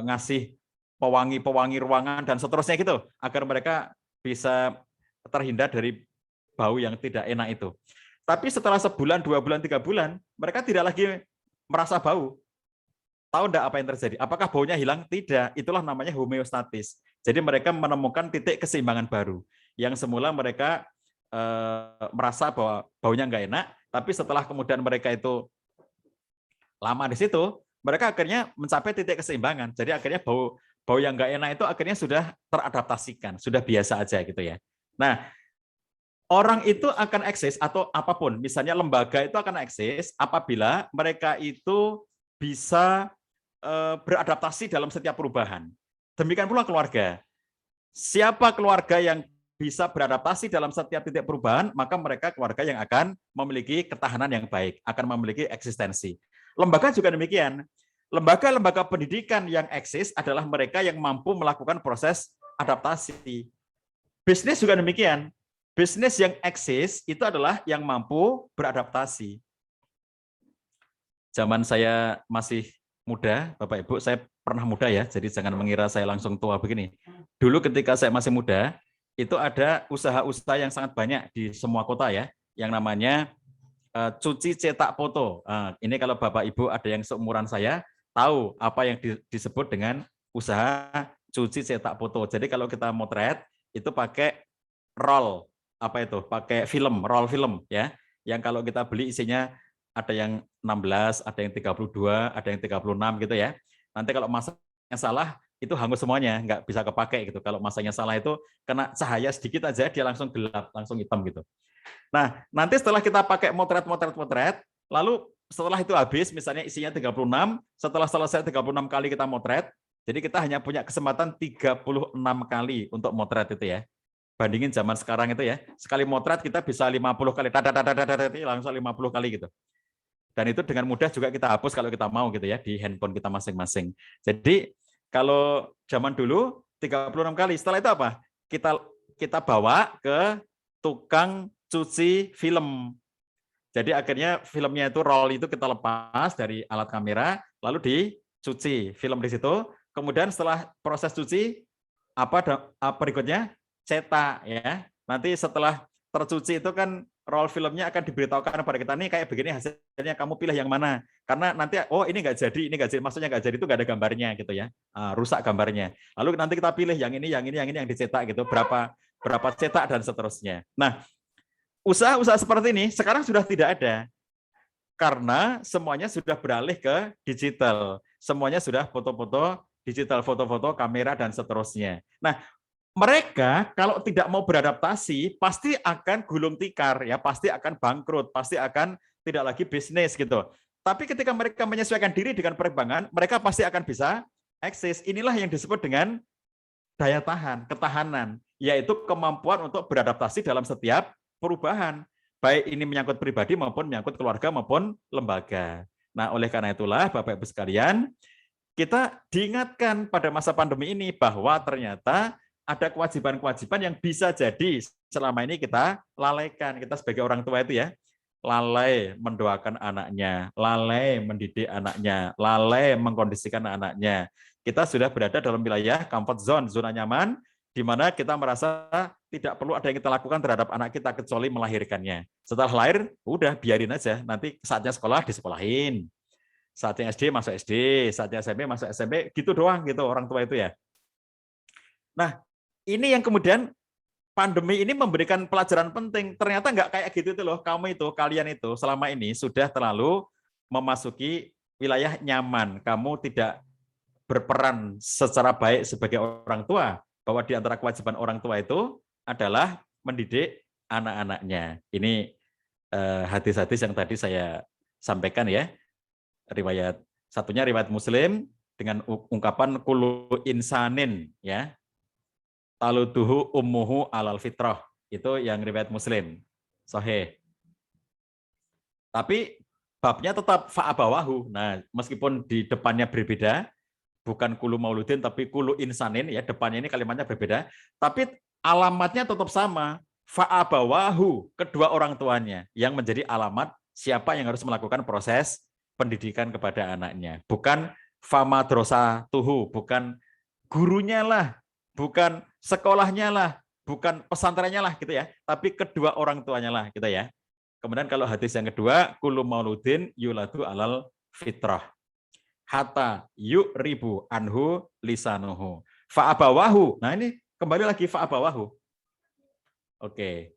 ngasih pewangi ruangan dan seterusnya gitu, agar mereka bisa terhindar dari bau yang tidak enak itu. Tapi setelah sebulan, 2 bulan, 3 bulan, mereka tidak lagi merasa bau. Tahu enggak apa yang terjadi? Apakah baunya hilang? Tidak. Itulah namanya homeostatis. Jadi mereka menemukan titik keseimbangan baru. Yang semula mereka merasa bahwa baunya enggak enak, tapi setelah kemudian mereka itu lama di situ, mereka akhirnya mencapai titik keseimbangan. Jadi akhirnya bau yang enggak enak itu akhirnya sudah teradaptasikan, sudah biasa aja gitu ya. Nah, orang itu akan eksis atau apapun, misalnya lembaga itu akan eksis apabila mereka itu bisa beradaptasi dalam setiap perubahan. Demikian pula keluarga. Siapa keluarga yang bisa beradaptasi dalam setiap titik perubahan, maka mereka keluarga yang akan memiliki ketahanan yang baik, akan memiliki eksistensi. Lembaga juga demikian. Lembaga-lembaga pendidikan yang eksis adalah mereka yang mampu melakukan proses adaptasi. Bisnis juga demikian. Bisnis yang eksis itu adalah yang mampu beradaptasi. Zaman saya masih muda, Bapak Ibu, saya pernah muda ya, jadi jangan mengira saya langsung tua begini. Dulu ketika saya masih muda, itu ada usaha-usaha yang sangat banyak di semua kota ya, yang namanya cuci cetak foto. Ini kalau Bapak Ibu ada yang seumuran saya, tahu apa yang disebut dengan usaha cuci cetak foto. Jadi kalau kita motret, itu pakai roll, pakai film, roll film ya, yang kalau kita beli isinya ada yang 16, ada yang 32, ada yang 36 gitu ya. Nanti kalau masanya salah, itu hangus semuanya, nggak bisa kepakai gitu. Kalau masanya salah itu kena cahaya sedikit aja, dia langsung gelap, langsung hitam gitu. Nah, nanti setelah kita pakai motret, lalu setelah itu habis, misalnya isinya 36, setelah selesai 36 kali kita motret, jadi kita hanya punya kesempatan 36 kali untuk motret itu ya. Bandingin zaman sekarang itu ya, sekali motret kita bisa 50 kali, langsung 50 kali gitu. Dan itu dengan mudah juga kita hapus kalau kita mau gitu ya, di handphone kita masing-masing. Jadi kalau zaman dulu 36 kali, setelah itu apa? Kita bawa ke tukang cuci film. Jadi akhirnya filmnya itu roll itu kita lepas dari alat kamera, lalu dicuci film di situ. Kemudian setelah proses cuci, apa berikutnya? Cetak ya. Nanti setelah tercuci itu kan roll filmnya akan diberitahukan kepada kita, nih kayak begini hasilnya, kamu pilih yang mana. Karena nanti ini nggak jadi, maksudnya nggak jadi itu nggak ada gambarnya gitu ya, rusak gambarnya. Lalu nanti kita pilih yang ini yang dicetak gitu, berapa cetak dan seterusnya. Nah, usaha-usaha seperti ini sekarang sudah tidak ada karena semuanya sudah beralih ke digital, semuanya sudah foto-foto digital, foto-foto kamera dan seterusnya. Nah, mereka kalau tidak mau beradaptasi pasti akan gulung tikar ya, pasti akan bangkrut, pasti akan tidak lagi bisnis gitu. Tapi ketika mereka menyesuaikan diri dengan perkembangan, mereka pasti akan bisa eksis. Inilah yang disebut dengan daya tahan, ketahanan, yaitu kemampuan untuk beradaptasi dalam setiap perubahan. Baik ini menyangkut pribadi maupun menyangkut keluarga maupun lembaga. Nah, oleh karena itulah Bapak Ibu sekalian, kita diingatkan pada masa pandemi ini bahwa ternyata ada kewajiban-kewajiban yang bisa jadi selama ini kita lalaikan. Kita sebagai orang tua itu ya, lalai mendoakan anaknya, lalai mendidik anaknya, lalai mengkondisikan anaknya. Kita sudah berada dalam wilayah comfort zone, zona nyaman, di mana kita merasa tidak perlu ada yang kita lakukan terhadap anak kita kecuali melahirkannya. Setelah lahir, udah biarin aja, nanti saatnya sekolah disekolahin. Saatnya SD masuk SD, saatnya SMP masuk SMP, gitu doang gitu orang tua itu ya. Nah, ini yang kemudian pandemi ini memberikan pelajaran penting. Ternyata nggak kayak gitu itu loh. Kalian itu selama ini sudah terlalu memasuki wilayah nyaman. Kamu tidak berperan secara baik sebagai orang tua. Bahwa di antara kewajiban orang tua itu adalah mendidik anak-anaknya. Ini hadis-hadis yang tadi saya sampaikan ya. Satunya riwayat Muslim dengan ungkapan kullu insanin ya. Taluduhu ummuhu alal fitrah. Itu yang riwayat Muslim. Sahih. Tapi babnya tetap fa'abawahu. Nah, meskipun di depannya berbeda, bukan kulu mauludin tapi kulu insanin ya, depannya ini kalimatnya berbeda, tapi alamatnya tetap sama. Fa'abawahu, kedua orang tuanya yang menjadi alamat siapa yang harus melakukan proses pendidikan kepada anaknya. Bukan famadrosa tuhu, bukan gurunya lah, bukan sekolahnya lah, bukan pesantrennya lah gitu ya, tapi kedua orang tuanya lah gitu ya. Kemudian kalau hadis yang kedua, kullu mauludin yuladu alal fitrah. Hatta yu'ribu anhu lisanuhu. Fa'abawahu. Nah ini kembali lagi fa'abawahu. Oke.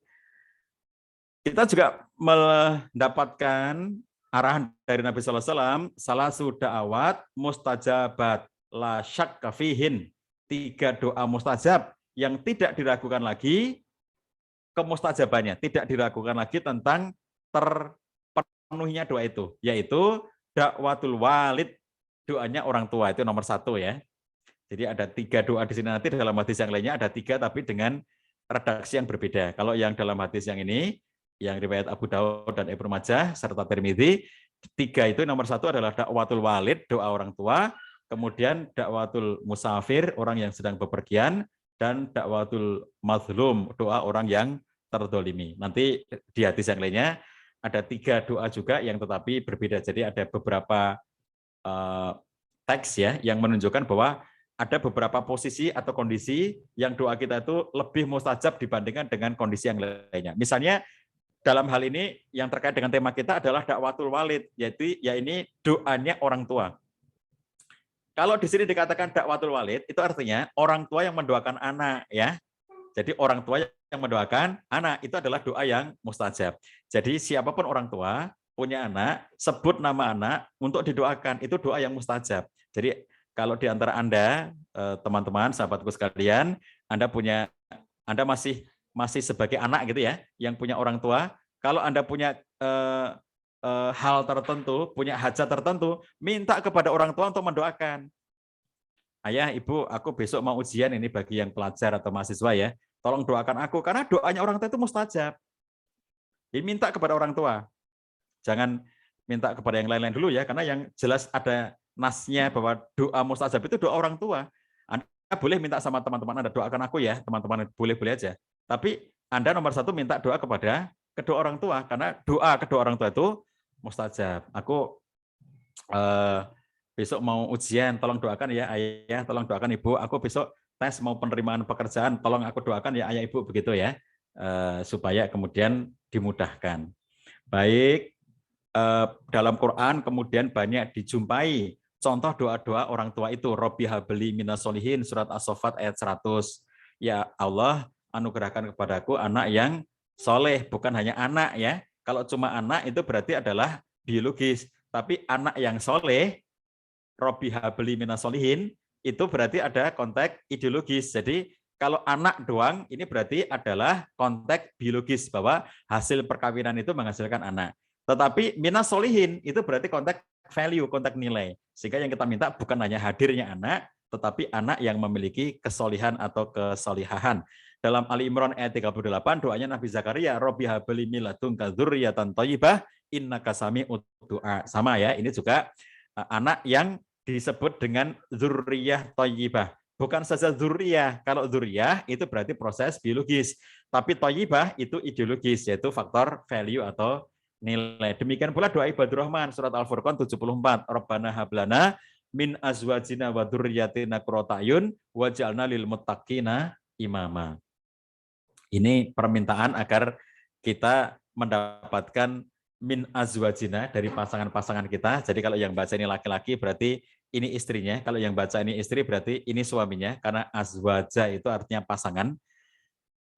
Kita juga mendapatkan arahan dari Nabi SAW, salah da'awat mustajabat la syakka fihin. 3 doa mustajab yang tidak diragukan lagi kemustajabannya, tidak diragukan lagi tentang terpenuhinya doa itu, yaitu dakwatul walid, doanya orang tua, itu nomor 1 ya. Jadi ada 3 doa di sini, nanti dalam hadis yang lainnya ada 3 tapi dengan redaksi yang berbeda. Kalau yang dalam hadis yang ini, yang riwayat Abu Daud dan Ibnu Majah serta Tirmidzi, 3 itu nomor 1 adalah dakwatul walid, doa orang tua, kemudian dakwatul musafir, orang yang sedang bepergian, dan dakwatul mazlum, doa orang yang terdolimi. Nanti di hadis yang lainnya ada 3 doa juga yang tetapi berbeda. Jadi ada beberapa teks ya yang menunjukkan bahwa ada beberapa posisi atau kondisi yang doa kita itu lebih mustajab dibandingkan dengan kondisi yang lainnya. Misalnya dalam hal ini yang terkait dengan tema kita adalah dakwatul walid, yaitu ya ini doanya orang tua. Kalau di sini dikatakan dakwatul walid, itu artinya orang tua yang mendoakan anak ya. Jadi orang tua yang mendoakan anak itu adalah doa yang mustajab. Jadi siapapun orang tua punya anak, sebut nama anak untuk didoakan, itu doa yang mustajab. Jadi kalau di antara Anda, teman-teman, sahabatku sekalian, Anda masih sebagai anak gitu ya, yang punya orang tua, kalau Anda punya hal tertentu, punya hajat tertentu, minta kepada orang tua untuk mendoakan. Ayah, ibu, aku besok mau ujian ini bagi yang pelajar atau mahasiswa ya, tolong doakan aku, karena doanya orang tua itu mustajab. Jadi minta kepada orang tua. Jangan minta kepada yang lain-lain dulu ya, karena yang jelas ada nasnya bahwa doa mustajab itu doa orang tua. Anda boleh minta sama teman-teman Anda, doakan aku ya, teman-teman boleh-boleh aja. Tapi Anda nomor 1 minta doa kepada kedua orang tua, karena doa kedua orang tua itu mustajab. Aku besok mau ujian, tolong doakan ya ayah, tolong doakan ibu. Aku besok tes mau penerimaan pekerjaan, tolong aku doakan ya ayah ibu, begitu ya, supaya kemudian dimudahkan. Baik, dalam Quran kemudian banyak dijumpai contoh doa-doa orang tua itu. Robbi habli minas solihin, surat As-Saffat ayat 100. Ya Allah, anugerahkan kepadaku anak yang soleh, bukan hanya anak ya. Kalau cuma anak itu berarti adalah biologis, tapi anak yang soleh, Robbi habli minas solihin, itu berarti ada konteks ideologis. Jadi kalau anak doang ini berarti adalah konteks biologis bahwa hasil perkawinan itu menghasilkan anak. Tetapi minas solihin itu berarti konteks value, konteks nilai. Sehingga yang kita minta bukan hanya hadirnya anak, tetapi anak yang memiliki kesolihan atau kesolihahan. Dalam Ali Imran ayat 38 doanya Nabi Zakaria, Robbi habli min ladunka dzurriyyatan thayyibah innaka sami'ud du'a. Sama ya, ini juga anak yang disebut dengan dzurriyyah thayyibah. Bukan saja dzurriyah. Kalau dzurriyah itu berarti proses biologis, tapi thayyibah itu ideologis, yaitu faktor value atau nilai. Demikian pula doa ibadur rahman surat Al-Furqan 74. Rabbana hablana min azwajina wa dzurriyyatina qurrata a'yun waj'alna lil muttaqina imama. Ini permintaan agar kita mendapatkan min azwajina dari pasangan-pasangan kita. Jadi kalau yang baca ini laki-laki berarti ini istrinya, kalau yang baca ini istri berarti ini suaminya, karena azwaja itu artinya pasangan.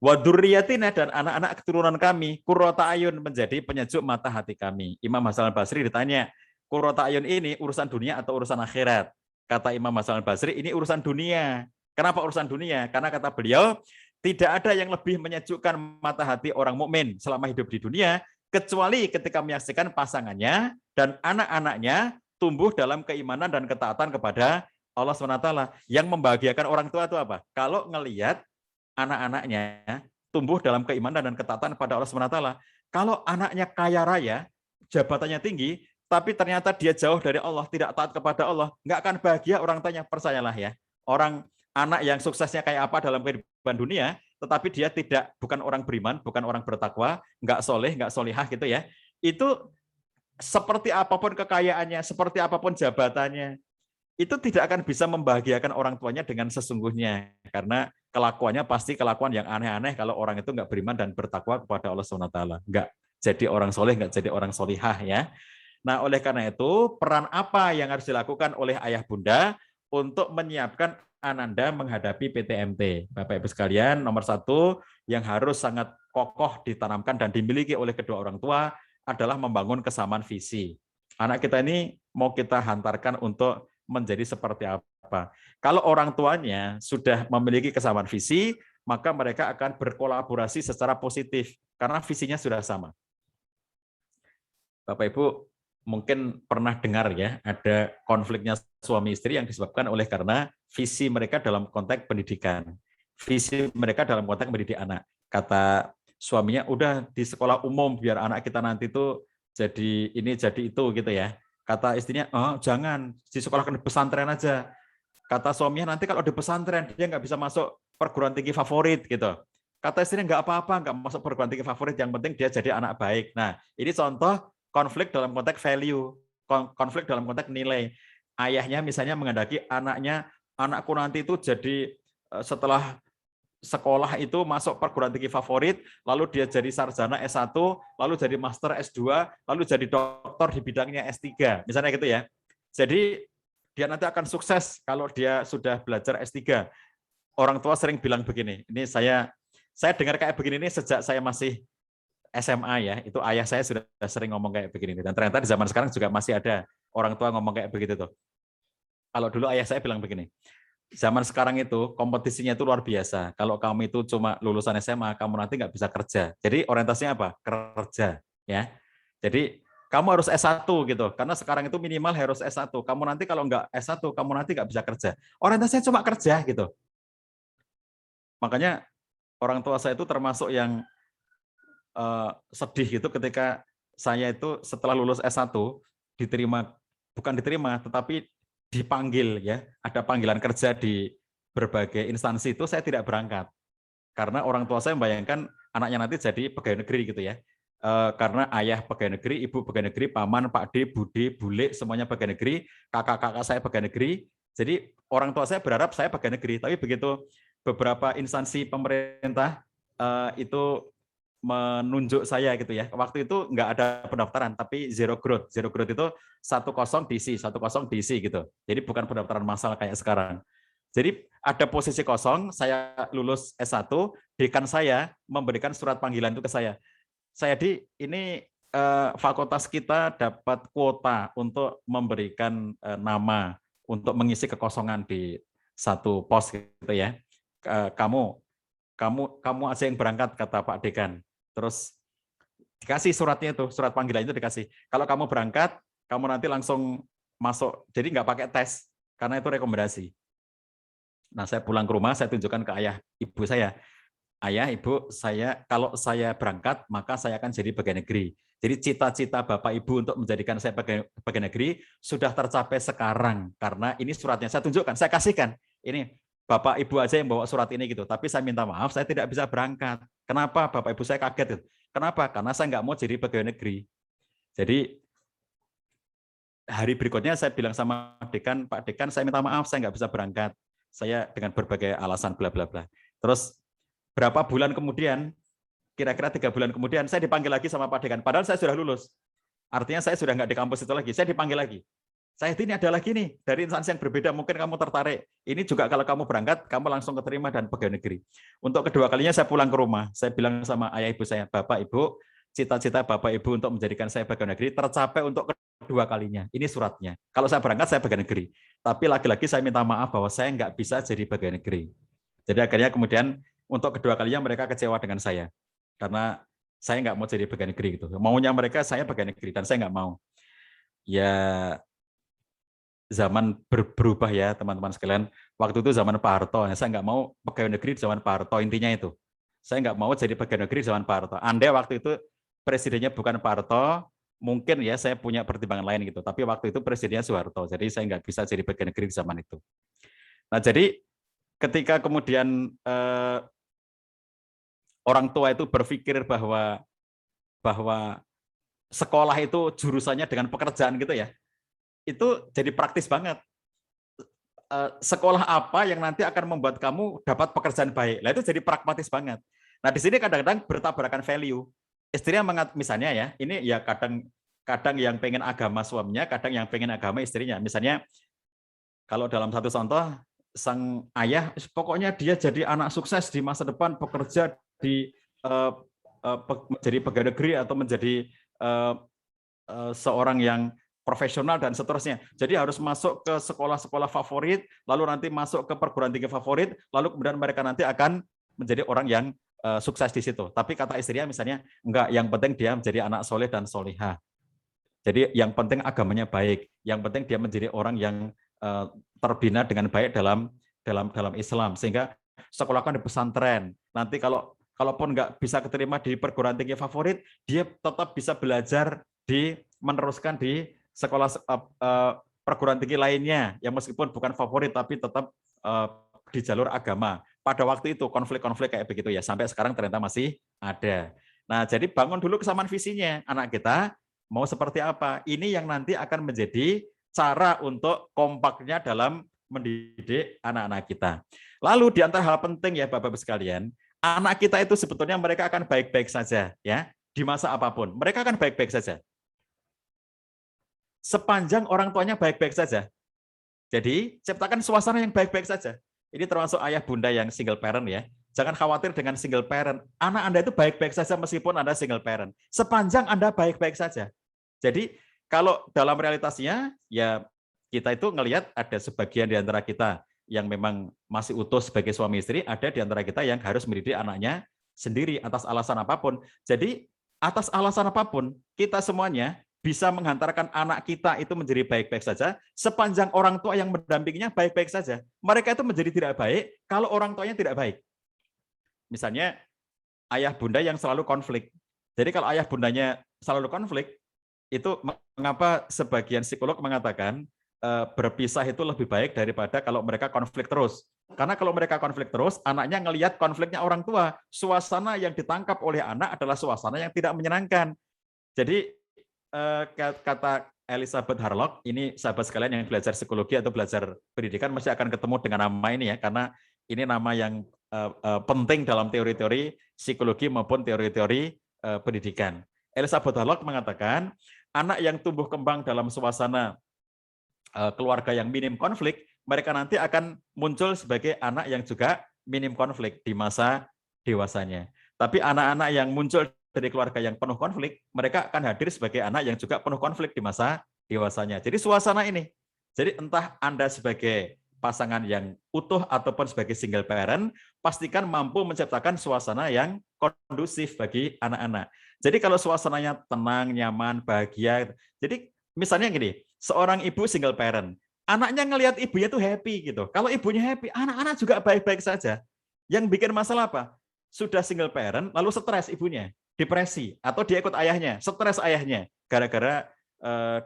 Wa dzurriyyatina, dan anak-anak keturunan kami, qurrata ayun, menjadi penyejuk mata hati kami. Imam Hasan al-Basri ditanya, qurrata ayun ini urusan dunia atau urusan akhirat? Kata Imam Hasan al-Basri, ini urusan dunia. Kenapa urusan dunia? Karena kata beliau, tidak ada yang lebih menyejukkan mata hati orang mukmin selama hidup di dunia kecuali ketika menyaksikan pasangannya dan anak-anaknya tumbuh dalam keimanan dan ketaatan kepada Allah SWT. Yang membahagiakan orang tua itu apa? Kalau ngelihat anak-anaknya tumbuh dalam keimanan dan ketaatan pada Allah SWT. Kalau anaknya kaya raya, jabatannya tinggi, tapi ternyata dia jauh dari Allah, tidak taat kepada Allah, nggak akan bahagia orang tuanya, percayalah ya. Anak yang suksesnya kayak apa dalam kehidupan dunia, tetapi dia bukan orang beriman, bukan orang bertakwa, nggak soleh, nggak solihah gitu ya. Itu seperti apapun kekayaannya, seperti apapun jabatannya, itu tidak akan bisa membahagiakan orang tuanya dengan sesungguhnya, karena kelakuannya pasti kelakuan yang aneh-aneh kalau orang itu nggak beriman dan bertakwa kepada Allah SWT. Nggak jadi orang soleh, nggak jadi orang solihah ya. Nah, oleh karena itu, peran apa yang harus dilakukan oleh ayah bunda untuk menyiapkan Ananda menghadapi PTMT? Bapak Ibu sekalian, nomor satu yang harus sangat kokoh ditanamkan dan dimiliki oleh kedua orang tua adalah membangun kesamaan visi. Anak kita ini mau kita hantarkan untuk menjadi seperti apa. Kalau orang tuanya sudah memiliki kesamaan visi, maka mereka akan berkolaborasi secara positif karena visinya sudah sama. Bapak Ibu mungkin pernah dengar ya, ada konfliknya suami istri yang disebabkan oleh karena visi mereka dalam konteks pendidikan. Visi mereka dalam konteks mendidik anak. Kata suaminya, udah di sekolah umum biar anak kita nanti tuh jadi ini jadi itu gitu ya. Kata istrinya, oh jangan, di sekolah pesantren aja. Kata suaminya, nanti kalau di pesantren dia nggak bisa masuk perguruan tinggi favorit gitu. Kata istrinya, nggak apa-apa, nggak masuk perguruan tinggi favorit, yang penting dia jadi anak baik. Nah, ini contoh konflik dalam konteks value, konflik dalam konteks nilai. Ayahnya misalnya menghendaki anaknya, anakku nanti itu jadi setelah sekolah itu masuk perguruan tinggi favorit, lalu dia jadi sarjana S1, lalu jadi master S2, lalu jadi doktor di bidangnya S3, misalnya gitu ya. Jadi dia nanti akan sukses kalau dia sudah belajar S3. Orang tua sering bilang begini, ini saya dengar kayak begini ini sejak saya masih SMA ya, itu ayah saya sudah sering ngomong kayak begini. Dan ternyata di zaman sekarang juga masih ada orang tua ngomong kayak begitu tuh. Kalau dulu ayah saya bilang begini, zaman sekarang itu kompetisinya itu luar biasa. Kalau kamu itu cuma lulusan SMA, kamu nanti nggak bisa kerja. Jadi orientasinya apa? Kerja, ya. Jadi kamu harus S1 gitu, karena sekarang itu minimal harus S1. Kamu nanti kalau nggak S1, kamu nanti nggak bisa kerja. Orientasinya cuma kerja gitu. Makanya orang tua saya itu termasuk yang sedih gitu ketika saya itu setelah lulus S1 bukan diterima, tetapi dipanggil ya, ada panggilan kerja di berbagai instansi, itu saya tidak berangkat karena orang tua saya membayangkan anaknya nanti jadi pegawai negeri gitu ya, karena ayah pegawai negeri, ibu pegawai negeri, paman, Pak D, Bude, Bule semuanya pegawai negeri, kakak-kakak saya pegawai negeri. Jadi orang tua saya berharap saya pegawai negeri, tapi begitu beberapa instansi pemerintah itu menunjuk saya gitu ya. Waktu itu nggak ada pendaftaran, tapi zero growth. Zero growth itu 10 diisi, 10 diisi gitu. Jadi bukan pendaftaran massal kayak sekarang. Jadi ada posisi kosong, saya lulus S1, dekan saya memberikan surat panggilan itu ke saya. Saya ini fakultas kita dapat kuota untuk memberikan nama untuk mengisi kekosongan di satu pos gitu ya. Kamu aja yang berangkat, kata Pak Dekan. Terus dikasih suratnya itu, surat panggilan itu dikasih. Kalau kamu berangkat, kamu nanti langsung masuk. Jadi nggak pakai tes, karena itu rekomendasi. Nah, saya pulang ke rumah, saya tunjukkan ke ayah ibu saya. Ayah, ibu, kalau saya berangkat, maka saya akan jadi pegawai negeri. Jadi cita-cita Bapak Ibu untuk menjadikan saya pegawai negeri sudah tercapai sekarang. Karena ini suratnya saya tunjukkan, saya kasihkan. Ini Bapak Ibu aja yang bawa surat ini gitu. Tapi saya minta maaf, saya tidak bisa berangkat. Kenapa? Bapak Ibu saya kaget. Gitu. Kenapa? Karena saya nggak mau jadi pegawai negeri. Jadi hari berikutnya saya bilang sama dekan, Pak Dekan, saya minta maaf, saya nggak bisa berangkat. Saya dengan berbagai alasan bla bla bla. Terus berapa bulan kemudian, kira-kira 3 bulan kemudian, saya dipanggil lagi sama Pak Dekan. Padahal saya sudah lulus. Artinya saya sudah nggak di kampus itu lagi. Saya dipanggil lagi. Saya ini ada lagi nih, dari instansi yang berbeda, mungkin kamu tertarik. Ini juga kalau kamu berangkat, kamu langsung keterima dan pegawai negeri. Untuk kedua kalinya saya pulang ke rumah. Saya bilang sama ayah ibu saya, Bapak Ibu, cita-cita Bapak Ibu untuk menjadikan saya pegawai negeri tercapai untuk kedua kalinya. Ini suratnya. Kalau saya berangkat, saya pegawai negeri. Tapi lagi-lagi saya minta maaf bahwa saya nggak bisa jadi pegawai negeri. Jadi akhirnya kemudian untuk kedua kalinya mereka kecewa dengan saya. Karena saya nggak mau jadi pegawai negeri gitu. Maunya mereka saya pegawai negeri dan saya nggak mau. Ya zaman berubah ya teman-teman sekalian. Waktu itu zaman Pak Harto. Saya nggak mau pegawai negeri di zaman Pak Harto. Intinya itu. Saya nggak mau jadi pegawai negeri di zaman Pak Harto. Andai waktu itu presidennya bukan Pak Harto, mungkin ya saya punya pertimbangan lain gitu. Tapi waktu itu presidennya Soeharto. Jadi saya nggak bisa jadi pegawai negeri di zaman itu. Nah jadi ketika kemudian orang tua itu berpikir bahwa sekolah itu jurusannya dengan pekerjaan gitu ya, itu jadi praktis banget. sekolah apa yang nanti akan membuat kamu dapat pekerjaan baik. Nah, itu jadi pragmatis banget. Nah, di sini kadang-kadang bertabrakan value. Istrinya misalnya ya, ini ya kadang yang pengen agama suaminya, kadang yang pengen agama istrinya. Misalnya kalau dalam satu contoh, sang ayah pokoknya dia jadi anak sukses di masa depan, bekerja di menjadi pegawai negeri atau menjadi seorang yang profesional dan seterusnya. Jadi harus masuk ke sekolah-sekolah favorit, lalu nanti masuk ke perguruan tinggi favorit, lalu kemudian mereka nanti akan menjadi orang yang sukses di situ. Tapi kata istrinya misalnya, enggak, yang penting dia menjadi anak soleh dan solihah. Jadi yang penting agamanya baik, yang penting dia menjadi orang yang terbina dengan baik dalam Islam, sehingga sekolahkan di pesantren. Nanti kalaupun nggak bisa keterima di perguruan tinggi favorit, dia tetap bisa belajar meneruskan di sekolah perguruan tinggi lainnya, yang meskipun bukan favorit tapi tetap di jalur agama. Pada waktu itu konflik-konflik kayak begitu ya, sampai sekarang ternyata masih ada. Nah, jadi bangun dulu kesamaan visinya, anak kita mau seperti apa. Ini yang nanti akan menjadi cara untuk kompaknya dalam mendidik anak-anak kita. Lalu di antara hal penting ya Bapak-Bapak sekalian, anak kita itu sebetulnya mereka akan baik-baik saja ya, di masa apapun. Mereka akan baik-baik saja. Sepanjang orang tuanya baik-baik saja. Jadi, ciptakan suasana yang baik-baik saja. Ini termasuk ayah bunda yang single parent ya. Jangan khawatir dengan single parent. Anak Anda itu baik-baik saja meskipun Anda single parent. Sepanjang Anda baik-baik saja. Jadi, kalau dalam realitasnya, ya kita itu ngelihat ada sebagian di antara kita yang memang masih utuh sebagai suami istri, ada di antara kita yang harus mendidik anaknya sendiri atas alasan apapun. Jadi, atas alasan apapun, kita semuanya bisa menghantarkan anak kita itu menjadi baik-baik saja, sepanjang orang tua yang mendampinginya baik-baik saja. Mereka itu menjadi tidak baik kalau orang tuanya tidak baik. Misalnya, ayah bunda yang selalu konflik. Jadi kalau ayah bundanya selalu konflik, itu mengapa sebagian psikolog mengatakan berpisah itu lebih baik daripada kalau mereka konflik terus. Karena kalau mereka konflik terus, anaknya ngelihat konfliknya orang tua. Suasana yang ditangkap oleh anak adalah suasana yang tidak menyenangkan. Jadi, kata Elizabeth Harlock, ini sahabat sekalian yang belajar psikologi atau belajar pendidikan masih akan ketemu dengan nama ini ya, karena ini nama yang penting dalam teori-teori psikologi maupun teori-teori pendidikan. Elizabeth Harlock mengatakan, anak yang tumbuh kembang dalam suasana keluarga yang minim konflik, mereka nanti akan muncul sebagai anak yang juga minim konflik di masa dewasanya. Tapi anak-anak yang muncul dari keluarga yang penuh konflik, mereka akan hadir sebagai anak yang juga penuh konflik di masa dewasanya. Jadi suasana ini. Jadi entah Anda sebagai pasangan yang utuh ataupun sebagai single parent, pastikan mampu menciptakan suasana yang kondusif bagi anak-anak. Jadi kalau suasananya tenang, nyaman, bahagia. Jadi misalnya gini, seorang ibu single parent, anaknya ngelihat ibunya tuh happy gitu. Kalau ibunya happy, anak-anak juga baik-baik saja. Yang bikin masalah apa? Sudah single parent, lalu stres ibunya, depresi, atau dia ikut ayahnya, stres ayahnya, gara-gara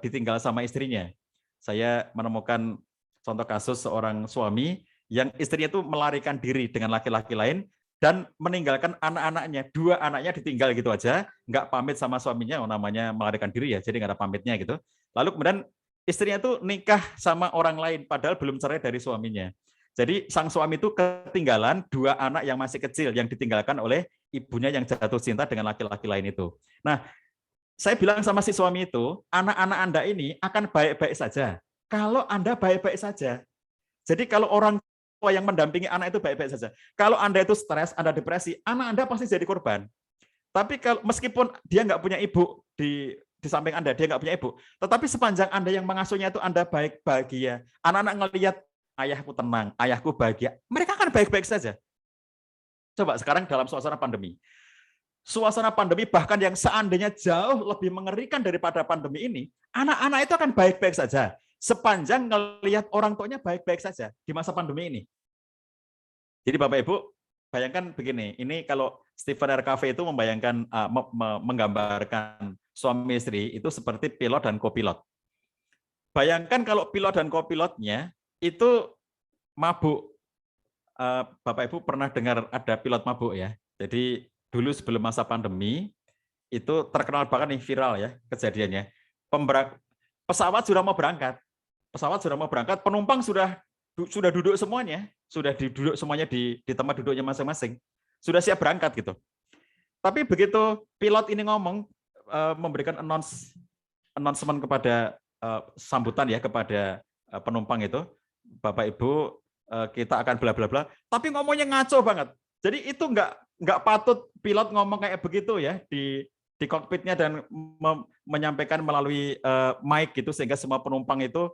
ditinggal sama istrinya. Saya menemukan contoh kasus seorang suami yang istrinya itu melarikan diri dengan laki-laki lain dan meninggalkan anak-anaknya. 2 anaknya ditinggal gitu aja, nggak pamit sama suaminya, namanya melarikan diri ya, jadi nggak ada pamitnya gitu. Lalu kemudian istrinya itu nikah sama orang lain, padahal belum cerai dari suaminya. Jadi sang suami itu ketinggalan 2 anak yang masih kecil yang ditinggalkan oleh ibunya yang jatuh cinta dengan laki-laki lain itu. Nah, saya bilang sama si suami itu, anak-anak Anda ini akan baik-baik saja kalau Anda baik-baik saja. Jadi kalau orang tua yang mendampingi anak itu baik-baik saja. Kalau Anda itu stres, Anda depresi, anak Anda pasti jadi korban. Tapi kalau meskipun dia nggak punya ibu di samping Anda, dia nggak punya ibu, tetapi sepanjang Anda yang mengasuhnya itu Anda baik, bahagia, anak-anak ngelihat ayahku tenang, ayahku bahagia, mereka akan baik-baik saja. Coba sekarang dalam suasana pandemi. Suasana pandemi bahkan yang seandainya jauh lebih mengerikan daripada pandemi ini, anak-anak itu akan baik-baik saja. Sepanjang ngelihat orang tuanya baik-baik saja di masa pandemi ini. Jadi Bapak Ibu, bayangkan begini, ini kalau Stephen R. Covey itu membayangkan, menggambarkan suami istri itu seperti pilot dan kopilot. Bayangkan kalau pilot dan kopilotnya itu mabuk. Bapak Ibu pernah dengar ada pilot mabuk ya. Jadi dulu sebelum masa pandemi itu terkenal banget nih, viral ya kejadiannya. Pesawat sudah mau berangkat, penumpang sudah sudah duduk semuanya, duduk semuanya di tempat duduknya masing-masing, sudah siap berangkat gitu. Tapi begitu pilot ini ngomong, memberikan announcement kepada sambutan ya kepada penumpang itu, Bapak Ibu, kita akan bla bla bla, tapi ngomongnya ngaco banget. Jadi itu nggak patut pilot ngomong kayak begitu ya di kokpitnya dan menyampaikan melalui mic gitu sehingga semua penumpang itu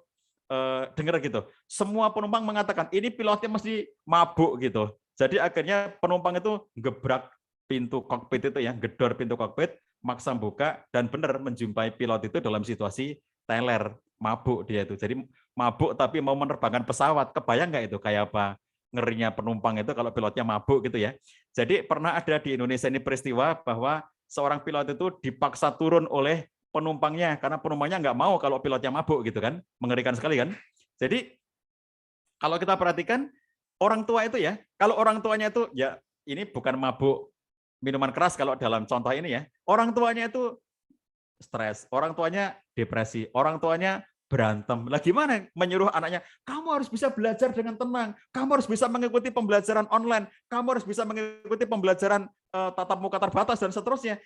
dengar gitu. Semua penumpang mengatakan ini pilotnya mesti mabuk gitu. Jadi akhirnya penumpang itu gebrak pintu kokpit itu ya, gedor pintu kokpit, maksa buka dan benar menjumpai pilot itu dalam situasi teler, mabuk dia itu. Jadi mabuk tapi mau menerbangkan pesawat. Kebayang nggak itu kayak apa ngerinya penumpang itu kalau pilotnya mabuk gitu ya. Jadi pernah ada di Indonesia ini peristiwa bahwa seorang pilot itu dipaksa turun oleh penumpangnya karena penumpangnya nggak mau kalau pilotnya mabuk gitu kan, mengerikan sekali kan. Jadi kalau kita perhatikan orang tua itu ya, kalau orang tuanya itu ya ini bukan mabuk minuman keras kalau dalam contoh ini ya, orang tuanya itu stres, orang tuanya depresi, orang tuanya berantem. Lah gimana menyuruh anaknya, kamu harus bisa belajar dengan tenang, kamu harus bisa mengikuti pembelajaran online, kamu harus bisa mengikuti pembelajaran tatap muka terbatas dan seterusnya.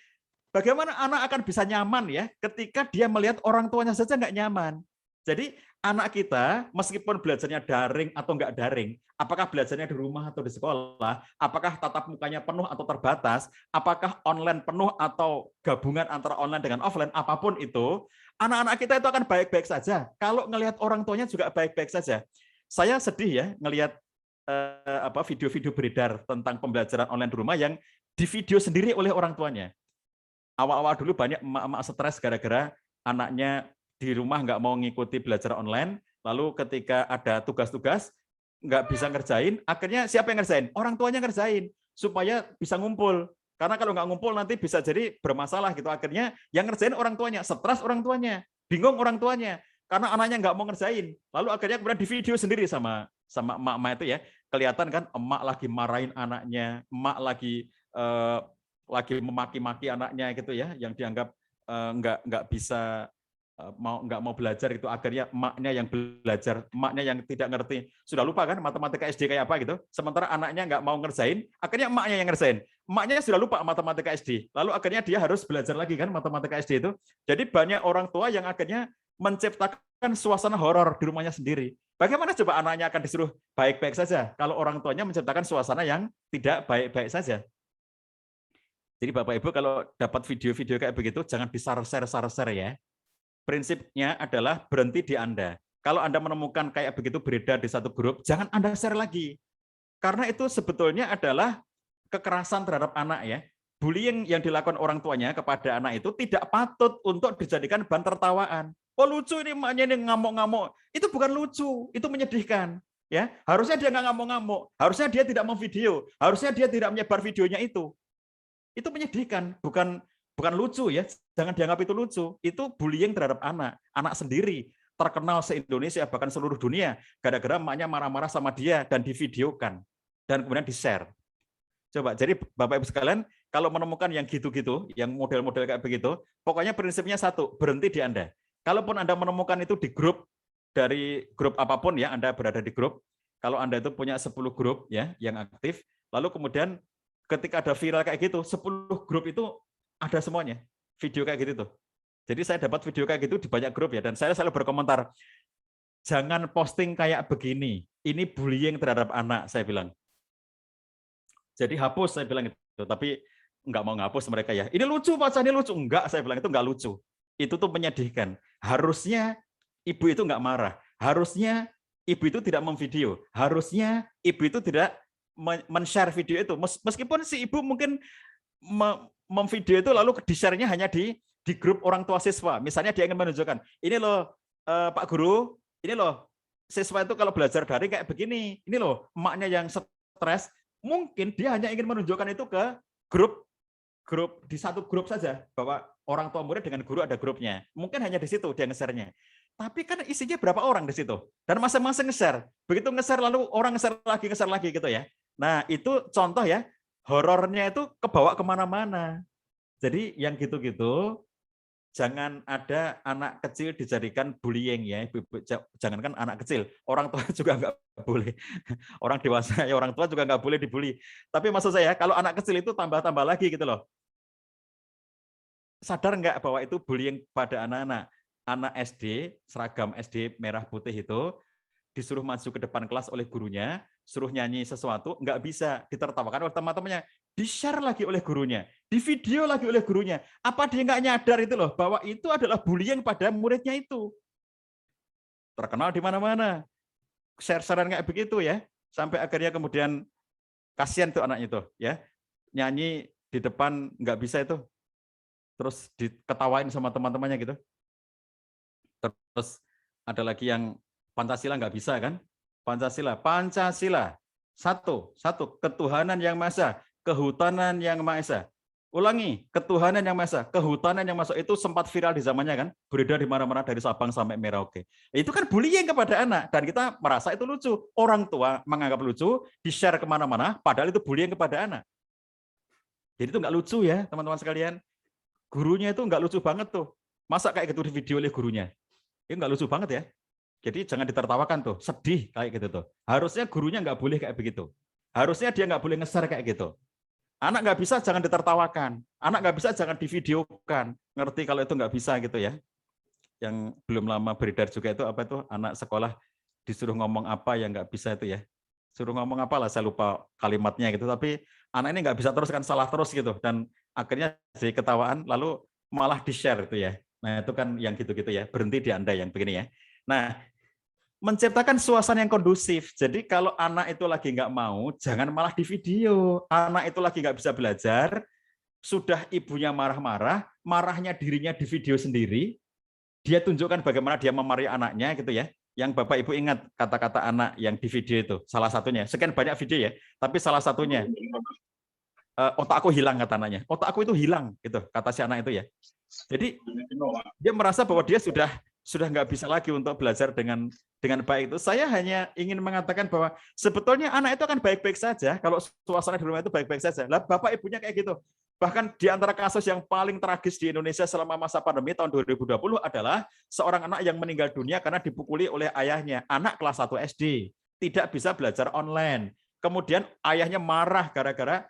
Bagaimana anak akan bisa nyaman ya ketika dia melihat orang tuanya saja nggak nyaman. Jadi anak kita meskipun belajarnya daring atau nggak daring, apakah belajarnya di rumah atau di sekolah, apakah tatap mukanya penuh atau terbatas, apakah online penuh atau gabungan antara online dengan offline, apapun itu, anak-anak kita itu akan baik-baik saja. Kalau ngelihat orang tuanya juga baik-baik saja. Saya sedih ya ngelihat video-video beredar tentang pembelajaran online di rumah yang di video sendiri oleh orang tuanya. Awal-awal dulu banyak emak-emak stres gara-gara anaknya di rumah nggak mau ngikuti belajar online, lalu ketika ada tugas-tugas nggak bisa ngerjain, akhirnya siapa yang ngerjain? Orang tuanya ngerjain supaya bisa ngumpul. Karena kalau nggak ngumpul nanti bisa jadi bermasalah gitu. Akhirnya yang ngerjain orang tuanya, stres orang tuanya, bingung orang tuanya, karena anaknya nggak mau ngerjain. Lalu akhirnya kemudian di video sendiri sama emak-emak itu ya, kelihatan kan emak lagi marahin anaknya, emak lagi memaki-maki anaknya gitu ya, yang dianggap nggak bisa nggak mau belajar itu, akhirnya emaknya yang belajar, emaknya yang tidak ngerti, sudah lupa kan matematika SD kayak apa gitu, sementara anaknya nggak mau ngerjain, akhirnya emaknya yang ngerjain, emaknya sudah lupa matematika SD, lalu akhirnya dia harus belajar lagi kan matematika SD itu. Jadi banyak orang tua yang akhirnya menciptakan suasana horor di rumahnya sendiri. Bagaimana coba anaknya akan disuruh baik-baik saja kalau orang tuanya menciptakan suasana yang tidak baik-baik saja. Jadi Bapak Ibu kalau dapat video-video kayak begitu jangan di-share ya. Prinsipnya adalah berhenti di Anda. Kalau Anda menemukan kayak begitu beredar di satu grup, jangan Anda share lagi. Karena itu sebetulnya adalah kekerasan terhadap anak ya. Bullying yang dilakukan orang tuanya kepada anak itu tidak patut untuk dijadikan bahan tertawaan. Oh lucu ini emaknya ini ngamuk-ngamuk. Itu bukan lucu, itu menyedihkan. Ya, harusnya dia nggak ngamuk-ngamuk, harusnya dia tidak memvideo, harusnya dia tidak menyebar videonya itu. Itu menyedihkan, bukan lucu ya, jangan dianggap itu lucu. Itu bullying terhadap anak sendiri, terkenal se-Indonesia bahkan seluruh dunia gara-gara emaknya marah-marah sama dia dan divideokan dan kemudian di-share. Coba, jadi Bapak Ibu sekalian, kalau menemukan yang gitu-gitu, yang model-model kayak begitu, pokoknya prinsipnya satu, berhenti di Anda. Kalaupun Anda menemukan itu di grup, dari grup apapun ya, Anda berada di grup, kalau Anda itu punya 10 grup ya yang aktif, lalu kemudian ketika ada viral kayak gitu, 10 grup itu ada semuanya, video kayak gitu tuh. Jadi saya dapat video kayak gitu di banyak grup ya, dan saya selalu berkomentar, jangan posting kayak begini, ini bullying terhadap anak, saya bilang. Jadi hapus, saya bilang itu, tapi nggak mau ngapus mereka ya. Ini lucu, Pak, ini lucu. Enggak, saya bilang itu nggak lucu. Itu tuh menyedihkan. Harusnya ibu itu nggak marah. Harusnya ibu itu tidak memvideo. Harusnya ibu itu tidak men-share video itu. Meskipun si ibu mungkin memvideo itu lalu di-share-nya hanya di grup orang tua siswa. Misalnya dia ingin menunjukkan, ini loh Pak Guru, ini loh siswa itu kalau belajar daring kayak begini. Ini loh emaknya yang stres. Mungkin dia hanya ingin menunjukkan itu ke grup di satu grup saja, bahwa orang tua murid dengan guru ada grupnya. Mungkin hanya di situ dia nge-share-nya. Tapi kan isinya berapa orang di situ, dan masing-masing nge-share. Begitu nge-share lalu orang nge-share lagi gitu ya. Nah itu contoh ya, horornya itu kebawa kemana-mana. Jadi yang gitu-gitu jangan ada anak kecil dijadikan bullying ya. Jangankan anak kecil, orang tua juga nggak boleh. Orang dewasa ya orang tua juga nggak boleh dibully. Tapi maksud saya kalau anak kecil itu tambah-tambah lagi gitu loh. Sadar nggak bahwa itu bullying pada anak-anak? Anak SD, seragam SD merah putih itu disuruh maju ke depan kelas oleh gurunya, suruh nyanyi sesuatu, nggak bisa, ditertawakan oleh teman-temannya, di-share lagi oleh gurunya, di video lagi oleh gurunya. Apa dia nggak nyadar itu loh, bahwa itu adalah bullying pada muridnya itu. Terkenal di mana-mana. Share-sharean kayak begitu ya, sampai akhirnya kemudian kasihan tuh anaknya itu ya, nyanyi di depan nggak bisa itu, terus diketawain sama teman-temannya gitu. Terus ada lagi yang Pancasila nggak bisa kan? Pancasila. Satu, ketuhanan yang Maha Esa, kehutanan yang Maha Esa. Ulangi, ketuhanan yang Maha Esa, kehutanan yang Maha Esa. Itu sempat viral di zamannya kan? Beredar di mana-mana dari Sabang sampai Merauke. Itu kan bullying kepada anak, dan kita merasa itu lucu. Orang tua menganggap lucu, di-share kemana-mana, padahal itu bullying kepada anak. Jadi itu nggak lucu ya, teman-teman sekalian. Gurunya itu nggak lucu banget tuh. Masa kayak gitu di video oleh gurunya? Itu nggak lucu banget ya. Jadi jangan ditertawakan tuh, sedih kayak gitu tuh. Harusnya gurunya nggak boleh kayak begitu. Harusnya dia nggak boleh nge-share kayak gitu. Anak nggak bisa jangan ditertawakan. Anak nggak bisa jangan divideokan. Ngerti kalau itu nggak bisa gitu ya. Yang belum lama beredar juga itu apa itu anak sekolah disuruh ngomong apa yang nggak bisa itu ya. Suruh ngomong apa lah, saya lupa kalimatnya gitu. Tapi anak ini nggak bisa terus kan, salah terus gitu. Dan akhirnya jadi ketawaan lalu malah di-share itu ya. Nah itu kan yang gitu-gitu ya. Berhenti di Anda yang begini ya. Nah, menciptakan suasana yang kondusif. Jadi kalau anak itu lagi nggak mau, jangan malah di video. Anak itu lagi nggak bisa belajar, sudah ibunya marah-marah, marahnya dirinya di video sendiri, dia tunjukkan bagaimana dia memarahi anaknya gitu ya. Yang Bapak Ibu ingat kata-kata anak yang di video itu, salah satunya. Sekian banyak video ya, tapi salah satunya, otak aku hilang kata anaknya. Otak aku itu hilang gitu, kata si anak itu ya. Jadi dia merasa bahwa dia sudah nggak bisa lagi untuk belajar dengan baik itu. Saya hanya ingin mengatakan bahwa sebetulnya anak itu akan baik-baik saja kalau suasana di rumah itu baik-baik saja. Lah bapak ibunya kayak gitu. Bahkan di antara kasus yang paling tragis di Indonesia selama masa pandemi tahun 2020 adalah seorang anak yang meninggal dunia karena dipukuli oleh ayahnya. Anak kelas 1 SD, tidak bisa belajar online. Kemudian ayahnya marah gara-gara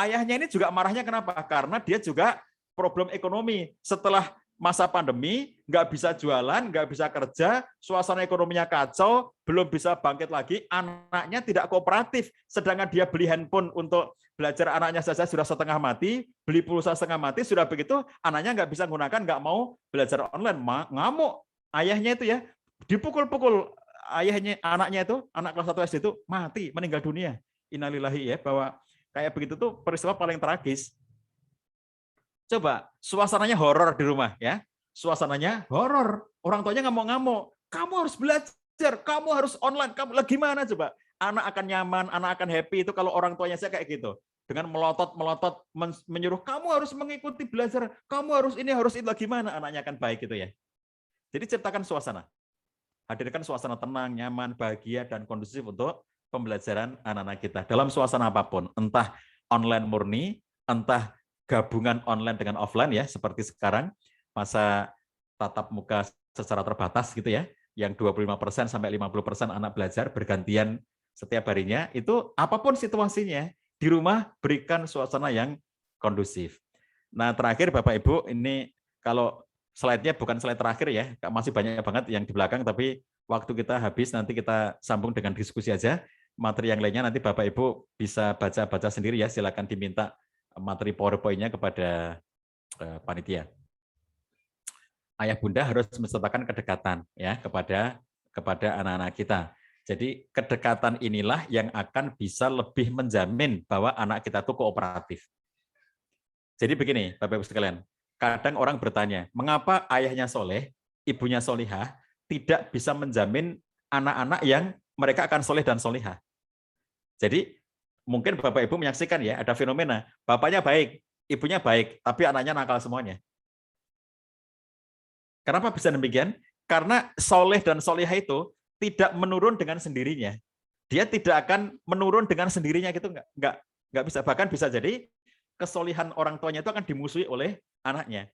ayahnya ini juga marahnya kenapa? Karena dia juga problem ekonomi. Setelah masa pandemi, nggak bisa jualan, nggak bisa kerja, suasana ekonominya kacau, belum bisa bangkit lagi, anaknya tidak kooperatif, sedangkan dia beli handphone untuk belajar anaknya saja sudah setengah mati, beli pulsa setengah mati, sudah begitu, anaknya nggak bisa gunakan, nggak mau belajar online, ngamuk. Ayahnya itu ya, dipukul-pukul, ayahnya, anaknya itu, anak kelas 1 SD itu mati, meninggal dunia. Innalillahi ya, bahwa kayak begitu tuh peristiwa paling tragis. Coba, suasananya horor di rumah ya. Suasananya horor. Orang tuanya ngamuk-ngamuk. Kamu harus belajar, kamu harus online, kamu lagi mana coba? Anak akan nyaman, anak akan happy itu kalau orang tuanya saya kayak gitu. Dengan melotot, menyuruh kamu harus mengikuti belajar, kamu harus ini, harus itu, gimana anaknya akan baik gitu ya. Jadi ciptakan suasana. Hadirkan suasana tenang, nyaman, bahagia, dan kondusif untuk pembelajaran anak-anak kita. Dalam suasana apapun, entah online murni, entah gabungan online dengan offline ya, seperti sekarang masa tatap muka secara terbatas gitu ya, yang 25% sampai 50% anak belajar bergantian setiap harinya, itu apapun situasinya di rumah berikan suasana yang kondusif. Nah, terakhir Bapak Ibu, ini kalau slide-nya bukan slide terakhir ya, masih banyak banget yang di belakang, tapi waktu kita habis, nanti kita sambung dengan diskusi aja. Materi yang lainnya nanti Bapak Ibu bisa baca-baca sendiri ya, silakan diminta materi PowerPoint-nya kepada panitia. Ayah bunda harus menciptakan kedekatan ya kepada anak-anak kita. Jadi kedekatan inilah yang akan bisa lebih menjamin bahwa anak kita itu kooperatif. Jadi begini, Bapak Ibu sekalian, kadang orang bertanya, mengapa ayahnya soleh, ibunya solihah, tidak bisa menjamin anak-anak yang mereka akan soleh dan solihah. Jadi mungkin Bapak Ibu menyaksikan ya, ada fenomena, bapaknya baik, ibunya baik, tapi anaknya nakal semuanya. Kenapa bisa demikian? Karena soleh dan solihah itu tidak menurun dengan sendirinya. Dia tidak akan menurun dengan sendirinya gitu, nggak bisa. Bahkan bisa jadi kesolihan orang tuanya itu akan dimusuhi oleh anaknya.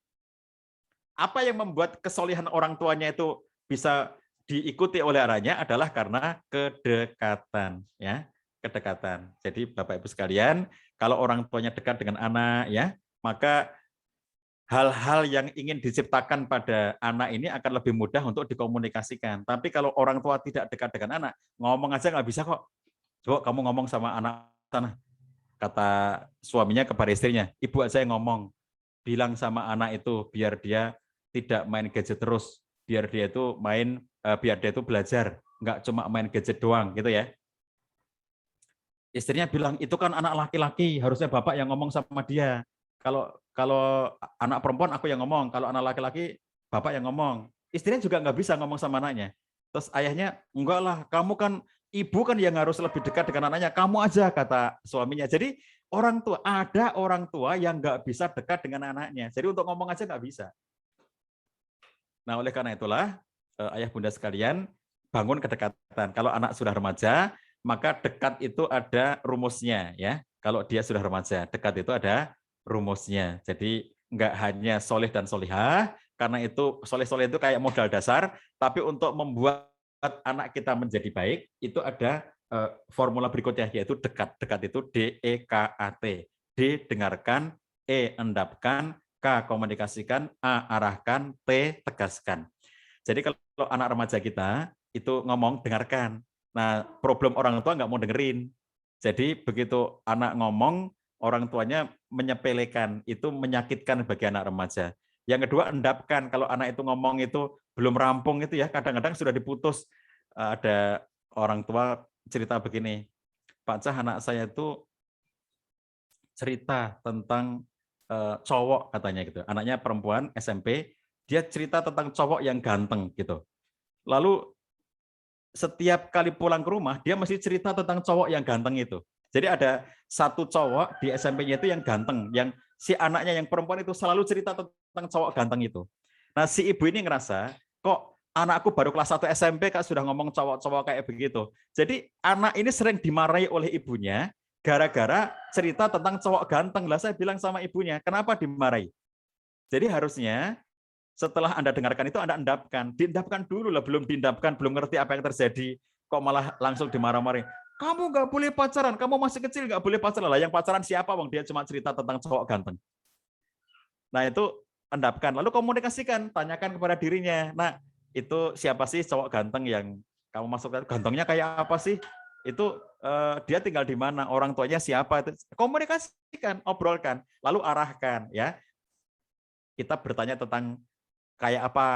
apa yang membuat kesolehan orang tuanya itu bisa diikuti oleh anaknya adalah karena kedekatan, ya, kedekatan. Jadi Bapak Ibu sekalian, kalau orang tuanya dekat dengan anak, ya, maka hal-hal yang ingin diciptakan pada anak ini akan lebih mudah untuk dikomunikasikan. Tapi kalau orang tua tidak dekat dengan anak, ngomong aja nggak bisa kok. Coba kamu ngomong sama anak sana, kata suaminya kepada istrinya, ibu aja yang ngomong, bilang sama anak itu biar dia tidak main gadget terus, biar dia itu biar dia itu belajar, nggak cuma main gadget doang, gitu ya. Istrinya bilang, itu kan anak laki-laki, harusnya bapak yang ngomong sama dia. Kalau anak perempuan aku yang ngomong, kalau anak laki-laki bapak yang ngomong. Istrinya juga nggak bisa ngomong sama anaknya. Terus ayahnya, enggak lah, kamu kan ibu kan yang harus lebih dekat dengan anaknya, kamu aja, kata suaminya. Jadi ada orang tua yang nggak bisa dekat dengan anaknya. Jadi untuk ngomong aja nggak bisa. Nah, oleh karena itulah, ayah bunda sekalian, bangun kedekatan. Kalau anak sudah remaja, maka dekat itu ada rumusnya, ya. Kalau dia sudah remaja, dekat itu ada rumusnya. Jadi nggak hanya soleh dan solihah, karena itu soleh-soleh itu kayak modal dasar, tapi untuk membuat anak kita menjadi baik, itu ada formula berikutnya, yaitu dekat. Dekat itu D-E-K-A-T. D, dengarkan, E, endapkan, K, komunikasikan, A, arahkan, T, tegaskan. Jadi kalau anak remaja kita itu ngomong, dengarkan. Nah, problem orang tua nggak mau dengerin. Jadi begitu anak ngomong, orang tuanya menyepelekan, itu menyakitkan bagi anak remaja. Yang kedua, endapkan. Kalau anak itu ngomong itu belum rampung itu ya, kadang-kadang sudah diputus. Ada orang tua cerita begini, Pak Cah, anak saya itu cerita tentang cowok katanya gitu. Anaknya perempuan SMP, dia cerita tentang cowok yang ganteng gitu. Lalu setiap kali pulang ke rumah, dia mesti cerita tentang cowok yang ganteng itu. Jadi ada satu cowok di SMP-nya itu yang ganteng, yang si anaknya yang perempuan itu selalu cerita tentang cowok ganteng itu. Nah, si ibu ini ngerasa, kok anakku baru kelas 1 SMP kak sudah ngomong cowok-cowok kayak begitu. Jadi anak ini sering dimarahi oleh ibunya gara-gara cerita tentang cowok ganteng. Lah saya bilang sama ibunya, kenapa dimarahi? Jadi harusnya setelah Anda dengarkan itu Anda endapkan. Diendapkan dulu lah, belum diendapkan, belum ngerti apa yang terjadi, kok malah langsung dimarah-marahin. Kamu nggak boleh pacaran, kamu masih kecil nggak boleh pacaran. Lah yang pacaran siapa, Bang? Dia cuma cerita tentang cowok ganteng. Nah itu endapkan, lalu komunikasikan, tanyakan kepada dirinya. Nah itu siapa sih cowok ganteng yang kamu masukkan? Gantengnya kayak apa sih? Itu dia tinggal di mana? Orang tuanya siapa? Itu komunikasikan, obrolkan, lalu arahkan. Ya, kita bertanya tentang kayak apa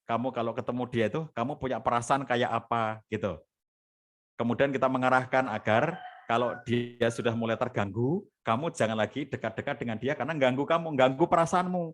kamu kalau ketemu dia itu, kamu punya perasaan kayak apa gitu. Kemudian kita mengarahkan agar kalau dia sudah mulai terganggu, kamu jangan lagi dekat-dekat dengan dia karena ganggu kamu, ganggu perasaanmu.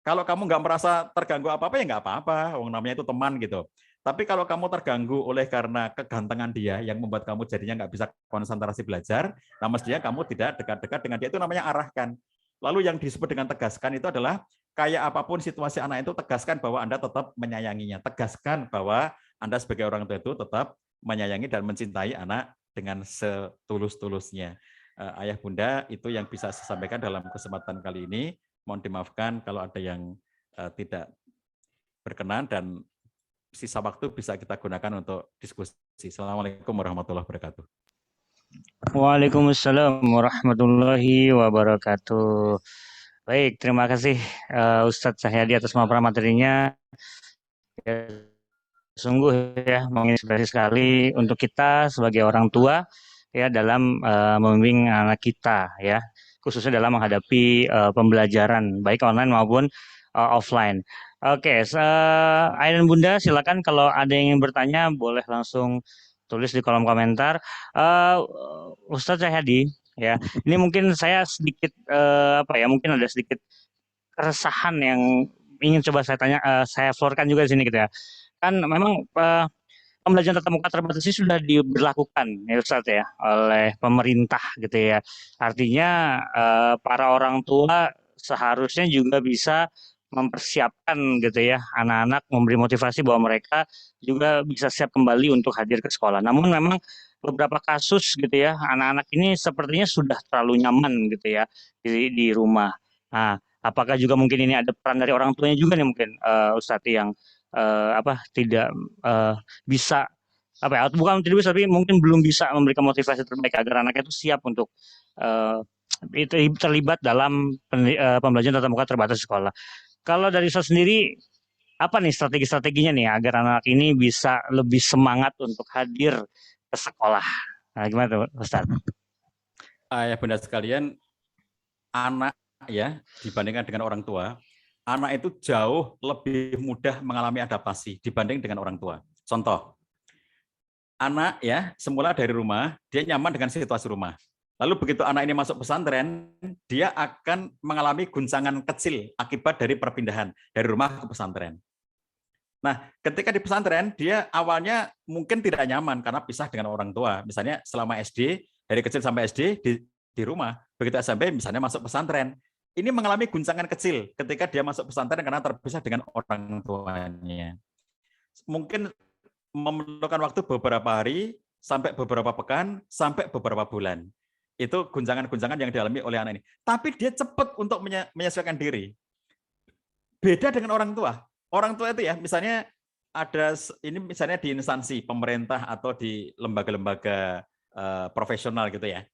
Kalau kamu nggak merasa terganggu apa-apa, ya nggak apa-apa, namanya itu teman gitu. Tapi kalau kamu terganggu oleh karena kegantengan dia yang membuat kamu jadinya nggak bisa konsentrasi belajar, nah mestinya kamu tidak dekat-dekat dengan dia, itu namanya arahkan. Lalu yang disebut dengan tegaskan itu adalah kayak apapun situasi anak itu, tegaskan bahwa Anda tetap menyayanginya. Tegaskan bahwa Anda sebagai orang tua itu tetap menyayangi dan mencintai anak dengan setulus-tulusnya. Ayah bunda, itu yang bisa saya sampaikan dalam kesempatan kali ini. Mohon dimaafkan kalau ada yang tidak berkenan, dan sisa waktu bisa kita gunakan untuk diskusi. Assalamualaikum warahmatullahi wabarakatuh. Waalaikumsalam warahmatullahi wabarakatuh. Baik, terima kasih Ustadz Cahyadi atas materinya. Ya, sungguh ya menginspirasi sekali untuk kita sebagai orang tua ya dalam membimbing anak kita ya, khususnya dalam menghadapi pembelajaran baik online maupun offline. Oke, Ayah dan Bunda silakan kalau ada yang ingin bertanya boleh langsung tulis di kolom komentar. Ustadz Cahyadi ya, ini mungkin saya sedikit mungkin ada sedikit keresahan yang ingin coba saya tanya, saya florkan juga di sini gitu ya. Kan memang pembelajaran tatap muka terbatas ini sudah diberlakukan ya Ustaz ya oleh pemerintah gitu ya. Artinya para orang tua seharusnya juga bisa mempersiapkan gitu ya anak-anak, memberi motivasi bahwa mereka juga bisa siap kembali untuk hadir ke sekolah. Namun memang beberapa kasus gitu ya anak-anak ini sepertinya sudah terlalu nyaman gitu ya di rumah. Nah, Apakah juga mungkin ini ada peran dari orang tuanya juga nih mungkin Ustadz yang tidak bisa bukan tidak bisa tapi mungkin belum bisa memberikan motivasi terbaik agar anaknya itu siap untuk itu terlibat dalam pembelajaran tatap muka terbatas di sekolah. Kalau dari saya sendiri, apa nih strategi-strateginya nih agar anak ini bisa lebih semangat untuk hadir ke sekolah? Nah, gimana tuh, Ustaz? Ayah bunda sekalian, anak ya dibandingkan dengan orang tua, anak itu jauh lebih mudah mengalami adaptasi dibanding dengan orang tua. Contoh, anak ya semula dari rumah, dia nyaman dengan situasi rumah. Lalu begitu anak ini masuk pesantren, dia akan mengalami guncangan kecil akibat dari perpindahan dari rumah ke pesantren. Nah, ketika di pesantren, dia awalnya mungkin tidak nyaman karena pisah dengan orang tua. Misalnya selama SD, dari kecil sampai SD di rumah. Begitu SMP, misalnya masuk pesantren. Ini mengalami guncangan kecil ketika dia masuk pesantren karena terpisah dengan orang tuanya. Mungkin memerlukan waktu beberapa hari, sampai beberapa pekan, sampai beberapa bulan. Itu guncangan-guncangan yang dialami oleh anak ini. Tapi dia cepat untuk menyesuaikan diri. Beda dengan orang tua. Orang tua itu ya, misalnya ada ini misalnya di instansi pemerintah atau di lembaga-lembaga profesional gitu ya.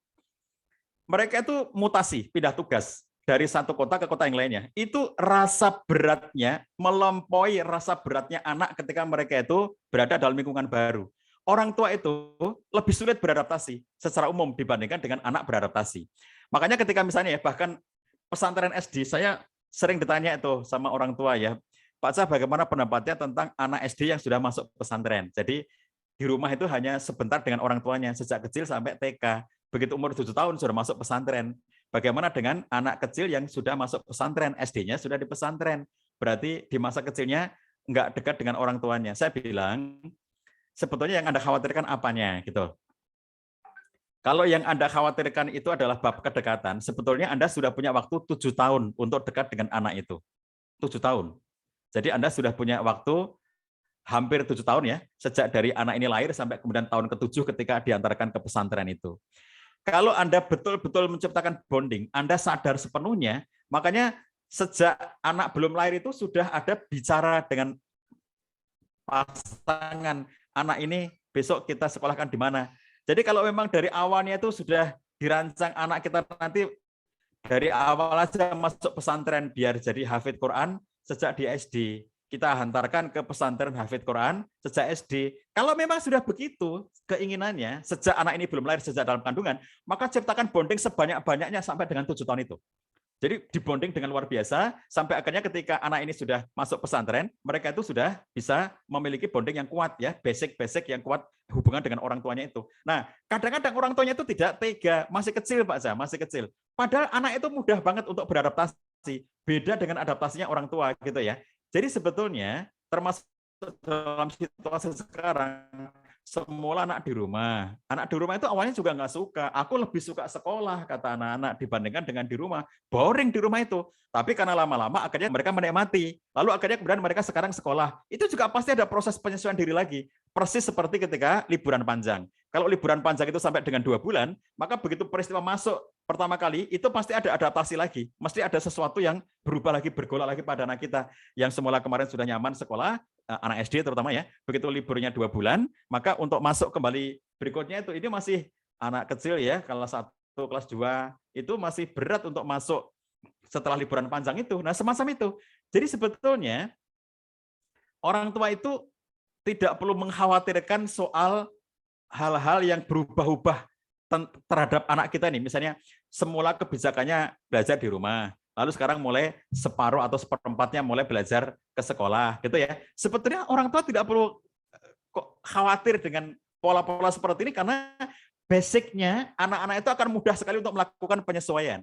Mereka itu mutasi, pindah tugas dari satu kota ke kota yang lainnya. Itu rasa beratnya melampaui rasa beratnya anak ketika mereka itu berada dalam lingkungan baru. Orang tua itu lebih sulit beradaptasi secara umum dibandingkan dengan anak beradaptasi. Makanya ketika misalnya ya, bahkan pesantren SD, saya sering ditanya itu sama orang tua ya, Pak Cah bagaimana pendapatnya tentang anak SD yang sudah masuk pesantren. Jadi di rumah itu hanya sebentar dengan orang tuanya, sejak kecil sampai TK. Begitu umur 7 tahun sudah masuk pesantren. Bagaimana dengan anak kecil yang sudah masuk pesantren, SD-nya sudah di pesantren. Berarti di masa kecilnya nggak dekat dengan orang tuanya. Saya bilang, sebetulnya yang Anda khawatirkan apanya gitu. Kalau yang Anda khawatirkan itu adalah bab kedekatan, sebetulnya Anda sudah punya waktu 7 tahun untuk dekat dengan anak itu. 7 tahun. Jadi Anda sudah punya waktu hampir 7 tahun ya, sejak dari anak ini lahir sampai kemudian tahun ke-7 ketika diantarkan ke pesantren itu. Kalau Anda betul-betul menciptakan bonding, Anda sadar sepenuhnya, makanya sejak anak belum lahir itu sudah ada bicara dengan pasangan, anak ini besok kita sekolahkan di mana. Jadi kalau memang dari awalnya itu sudah dirancang anak kita nanti dari awal aja masuk pesantren biar jadi hafid Quran sejak di SD. Kita hantarkan ke pesantren hafid Quran sejak SD. Kalau memang sudah begitu keinginannya, sejak anak ini belum lahir, sejak dalam kandungan, maka ciptakan bonding sebanyak-banyaknya sampai dengan 7 tahun itu. Jadi dibonding dengan luar biasa, sampai akhirnya ketika anak ini sudah masuk pesantren, mereka itu sudah bisa memiliki bonding yang kuat ya, basic-basic yang kuat hubungan dengan orang tuanya itu. Nah, kadang-kadang orang tuanya itu tidak tega, masih kecil Pak Zah, masih kecil. Padahal anak itu mudah banget untuk beradaptasi, beda dengan adaptasinya orang tua gitu ya. Jadi sebetulnya termasuk dalam situasi sekarang, semula anak di rumah. Anak di rumah itu awalnya juga nggak suka. Aku lebih suka sekolah, kata anak-anak, dibandingkan dengan di rumah. Boring di rumah itu. Tapi karena lama-lama akhirnya mereka menikmati. Lalu akhirnya kemudian mereka sekarang sekolah. Itu juga pasti ada proses penyesuaian diri lagi. Persis seperti ketika liburan panjang. Kalau liburan panjang itu sampai dengan 2 bulan, maka begitu peristiwa masuk pertama kali, itu pasti ada adaptasi lagi. Mesti ada sesuatu yang berubah lagi, bergolak lagi pada anak kita. Yang semula kemarin sudah nyaman sekolah, anak SD terutama ya, begitu liburnya 2 bulan, maka untuk masuk kembali berikutnya itu, ini masih anak kecil ya, kelas 1, kelas 2, itu masih berat untuk masuk setelah liburan panjang itu. Nah, semacam itu. Jadi sebetulnya orang tua itu tidak perlu mengkhawatirkan soal hal-hal yang berubah-ubah terhadap anak kita nih. Misalnya semula kebijakannya belajar di rumah, lalu sekarang mulai separuh atau seperempatnya mulai belajar ke sekolah, gitu ya. Sebetulnya orang tua tidak perlu khawatir dengan pola-pola seperti ini karena basicnya anak-anak itu akan mudah sekali untuk melakukan penyesuaian.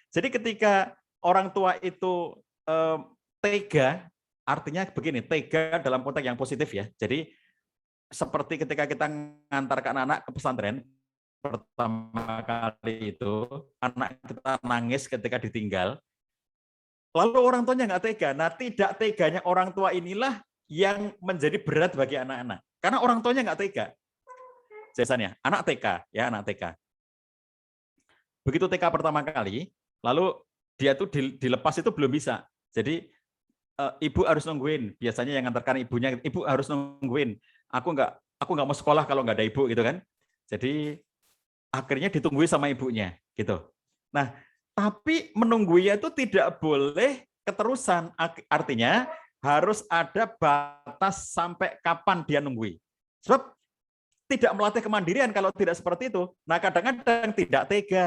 Jadi ketika orang tua itu tega, artinya begini, tega dalam konteks yang positif ya. Jadi seperti ketika kita mengantarkan anak ke pesantren, pertama kali itu anak kita nangis ketika ditinggal, lalu orang tuanya nggak tega. Nah, tidak teganya orang tua inilah yang menjadi berat bagi anak-anak, karena orang tuanya nggak tega. Biasanya anak TK ya, anak TK. Begitu TK pertama kali, lalu dia tuh dilepas itu belum bisa. Jadi ibu harus nungguin. Biasanya yang ngantarkan ibunya, ibu harus nungguin. Aku nggak mau sekolah kalau nggak ada ibu gitu kan. Jadi akhirnya ditungguin sama ibunya gitu. Nah, tapi menunggunya itu tidak boleh keterusan. Artinya harus ada batas sampai kapan dia nunggui. Sebab tidak melatih kemandirian kalau tidak seperti itu. Nah, kadang-kadang tidak tega.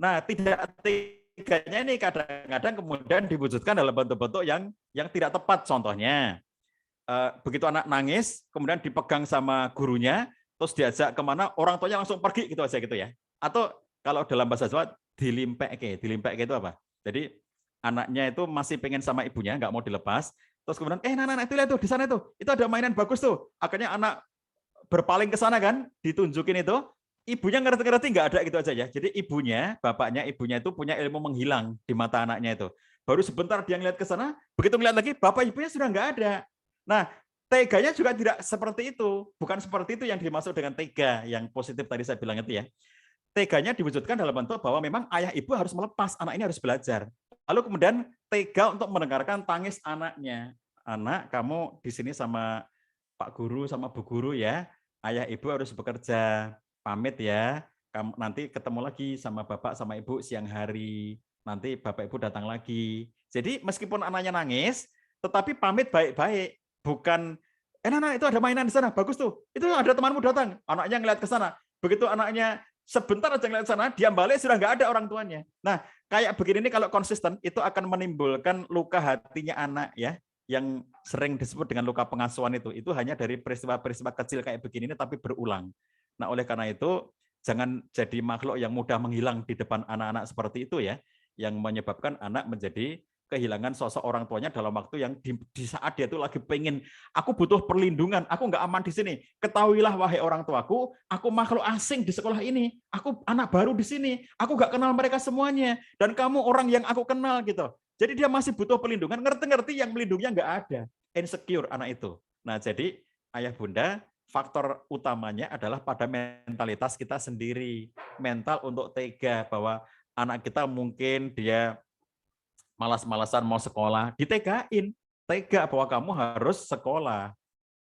Nah, tidak teganya ini kadang-kadang kemudian diwujudkan dalam bentuk-bentuk yang tidak tepat. Contohnya, begitu anak nangis, kemudian dipegang sama gurunya, terus diajak kemana, orang tuanya langsung pergi gitu aja gitu ya. Atau kalau dalam bahasa Jawa, dilimpeke itu apa? Jadi anaknya itu masih pengen sama ibunya, nggak mau dilepas, terus kemudian, Nana, itu lihat tuh, di sana itu ada mainan bagus tuh. Akhirnya anak berpaling ke sana kan, ditunjukin itu, ibunya ngerti-ngerti nggak ada gitu aja ya. Jadi bapaknya, ibunya itu punya ilmu menghilang di mata anaknya itu. Baru sebentar dia ngeliat ke sana, begitu ngeliat lagi, bapak ibunya sudah nggak ada. Nah, teganya juga tidak seperti itu. Bukan seperti itu yang dimaksud dengan tega, yang positif tadi saya bilang itu ya. Teganya diwujudkan dalam bentuk bahwa memang ayah ibu harus melepas, anak ini harus belajar. Lalu kemudian tega untuk mendengarkan tangis anaknya. Anak, kamu di sini sama Pak Guru, sama Bu Guru ya. Ayah ibu harus bekerja, pamit ya. Kamu nanti ketemu lagi sama bapak sama ibu siang hari. Nanti bapak ibu datang lagi. Jadi meskipun anaknya nangis, tetapi pamit baik-baik. Bukan, Nana itu ada mainan di sana, bagus tuh. Itu ada temanmu datang. Anaknya ngeliat ke sana. Begitu anaknya sebentar aja ngeliat sana, dia balik sudah nggak ada orang tuanya. Nah, kayak begini ini kalau konsisten, itu akan menimbulkan luka hatinya anak ya. Yang sering disebut dengan luka pengasuhan itu hanya dari peristiwa-peristiwa kecil kayak begini ini tapi berulang. Nah, oleh karena itu jangan jadi makhluk yang mudah menghilang di depan anak-anak seperti itu ya, yang menyebabkan anak menjadi kehilangan sosok orang tuanya dalam waktu yang di saat dia itu lagi pengen, aku butuh perlindungan, aku nggak aman di sini. Ketahuilah wahai orang tuaku, aku makhluk asing di sekolah ini, aku anak baru di sini, aku nggak kenal mereka semuanya, dan kamu orang yang aku kenal gitu. Jadi dia masih butuh perlindungan, ngerti-ngerti yang melindunginya nggak ada, insecure anak itu. Nah, jadi ayah bunda, faktor utamanya adalah pada mentalitas kita sendiri, mental untuk tega bahwa anak kita mungkin dia malas-malasan mau sekolah, ditegain, tega bahwa kamu harus sekolah,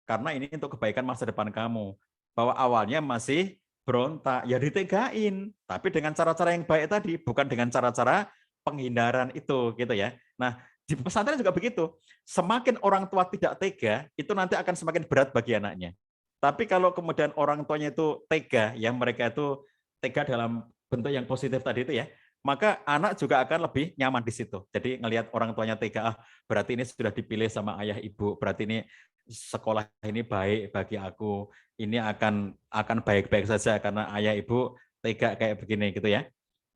karena ini untuk kebaikan masa depan kamu. Bahwa awalnya masih berontak, ya ditegain, tapi dengan cara-cara yang baik tadi, bukan dengan cara-cara penghindaran itu, gitu ya. Nah, di pesantren juga begitu. Semakin orang tua tidak tega, itu nanti akan semakin berat bagi anaknya. Tapi kalau kemudian orang tuanya itu tega, ya mereka itu tega dalam bentuk yang positif tadi itu ya, maka anak juga akan lebih nyaman di situ. Jadi ngelihat orang tuanya tega, berarti ini sudah dipilih sama ayah ibu, berarti ini sekolah ini baik bagi aku, ini akan baik-baik saja karena ayah ibu tega kayak begini gitu ya.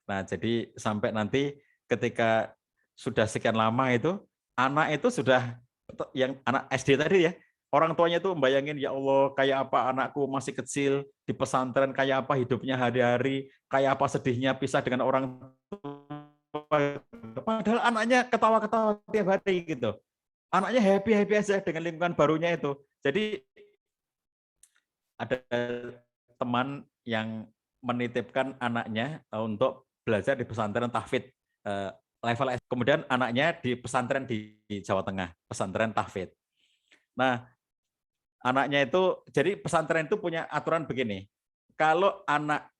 Nah, jadi sampai nanti ketika sudah sekian lama itu, anak itu sudah, yang anak SD tadi ya, orang tuanya itu membayangin, ya Allah, kayak apa anakku masih kecil, di pesantren kayak apa hidupnya hari-hari, kayak apa sedihnya pisah dengan orang tua. Padahal anaknya ketawa-ketawa tiap hari gitu. Anaknya happy-happy aja dengan lingkungan barunya itu. Jadi ada teman yang menitipkan anaknya untuk belajar di pesantren tahfidz level S. Kemudian anaknya di pesantren di Jawa Tengah, pesantren tahfidz. Nah, anaknya itu, jadi pesantren itu punya aturan begini, kalau anak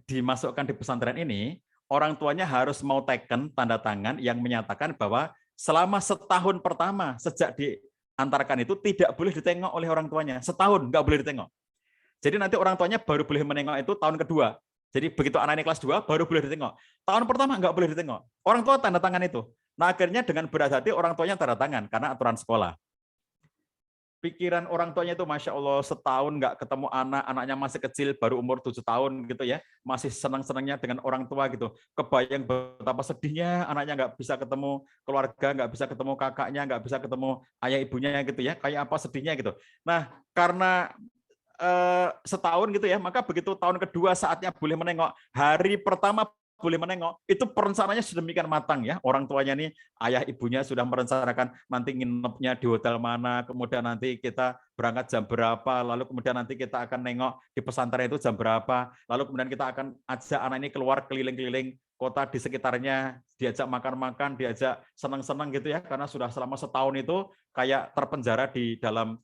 dimasukkan di pesantren ini, orang tuanya harus mau teken, tanda tangan yang menyatakan bahwa selama setahun pertama sejak diantarkan itu tidak boleh ditengok oleh orang tuanya, setahun nggak boleh ditengok. Jadi nanti orang tuanya baru boleh menengok itu tahun kedua. Jadi begitu anak ini kelas 2 baru boleh ditengok. Tahun pertama nggak boleh ditengok. Orang tua tanda tangan itu. Nah, akhirnya dengan berat hati orang tuanya tanda tangan karena aturan sekolah. Pikiran orang tuanya itu Masya Allah, setahun nggak ketemu anak, anaknya masih kecil, baru umur 7 tahun gitu ya, masih senang-senangnya dengan orang tua gitu. Kebayang betapa sedihnya anaknya nggak bisa ketemu keluarga, nggak bisa ketemu kakaknya, nggak bisa ketemu ayah ibunya gitu ya, kayak apa sedihnya gitu. Nah, karena setahun gitu ya, maka begitu tahun kedua saatnya boleh menengok, hari pertama boleh menengok, itu perencanaannya sedemikian matang ya. Orang tuanya nih, ayah ibunya sudah merencanakan nanti nginepnya di hotel mana, kemudian nanti kita berangkat jam berapa, lalu kemudian nanti kita akan nengok di pesantren itu jam berapa, lalu kemudian kita akan ajak anak ini keluar keliling-keliling kota di sekitarnya, diajak makan-makan, diajak senang-senang gitu ya, karena sudah selama setahun itu kayak terpenjara di dalam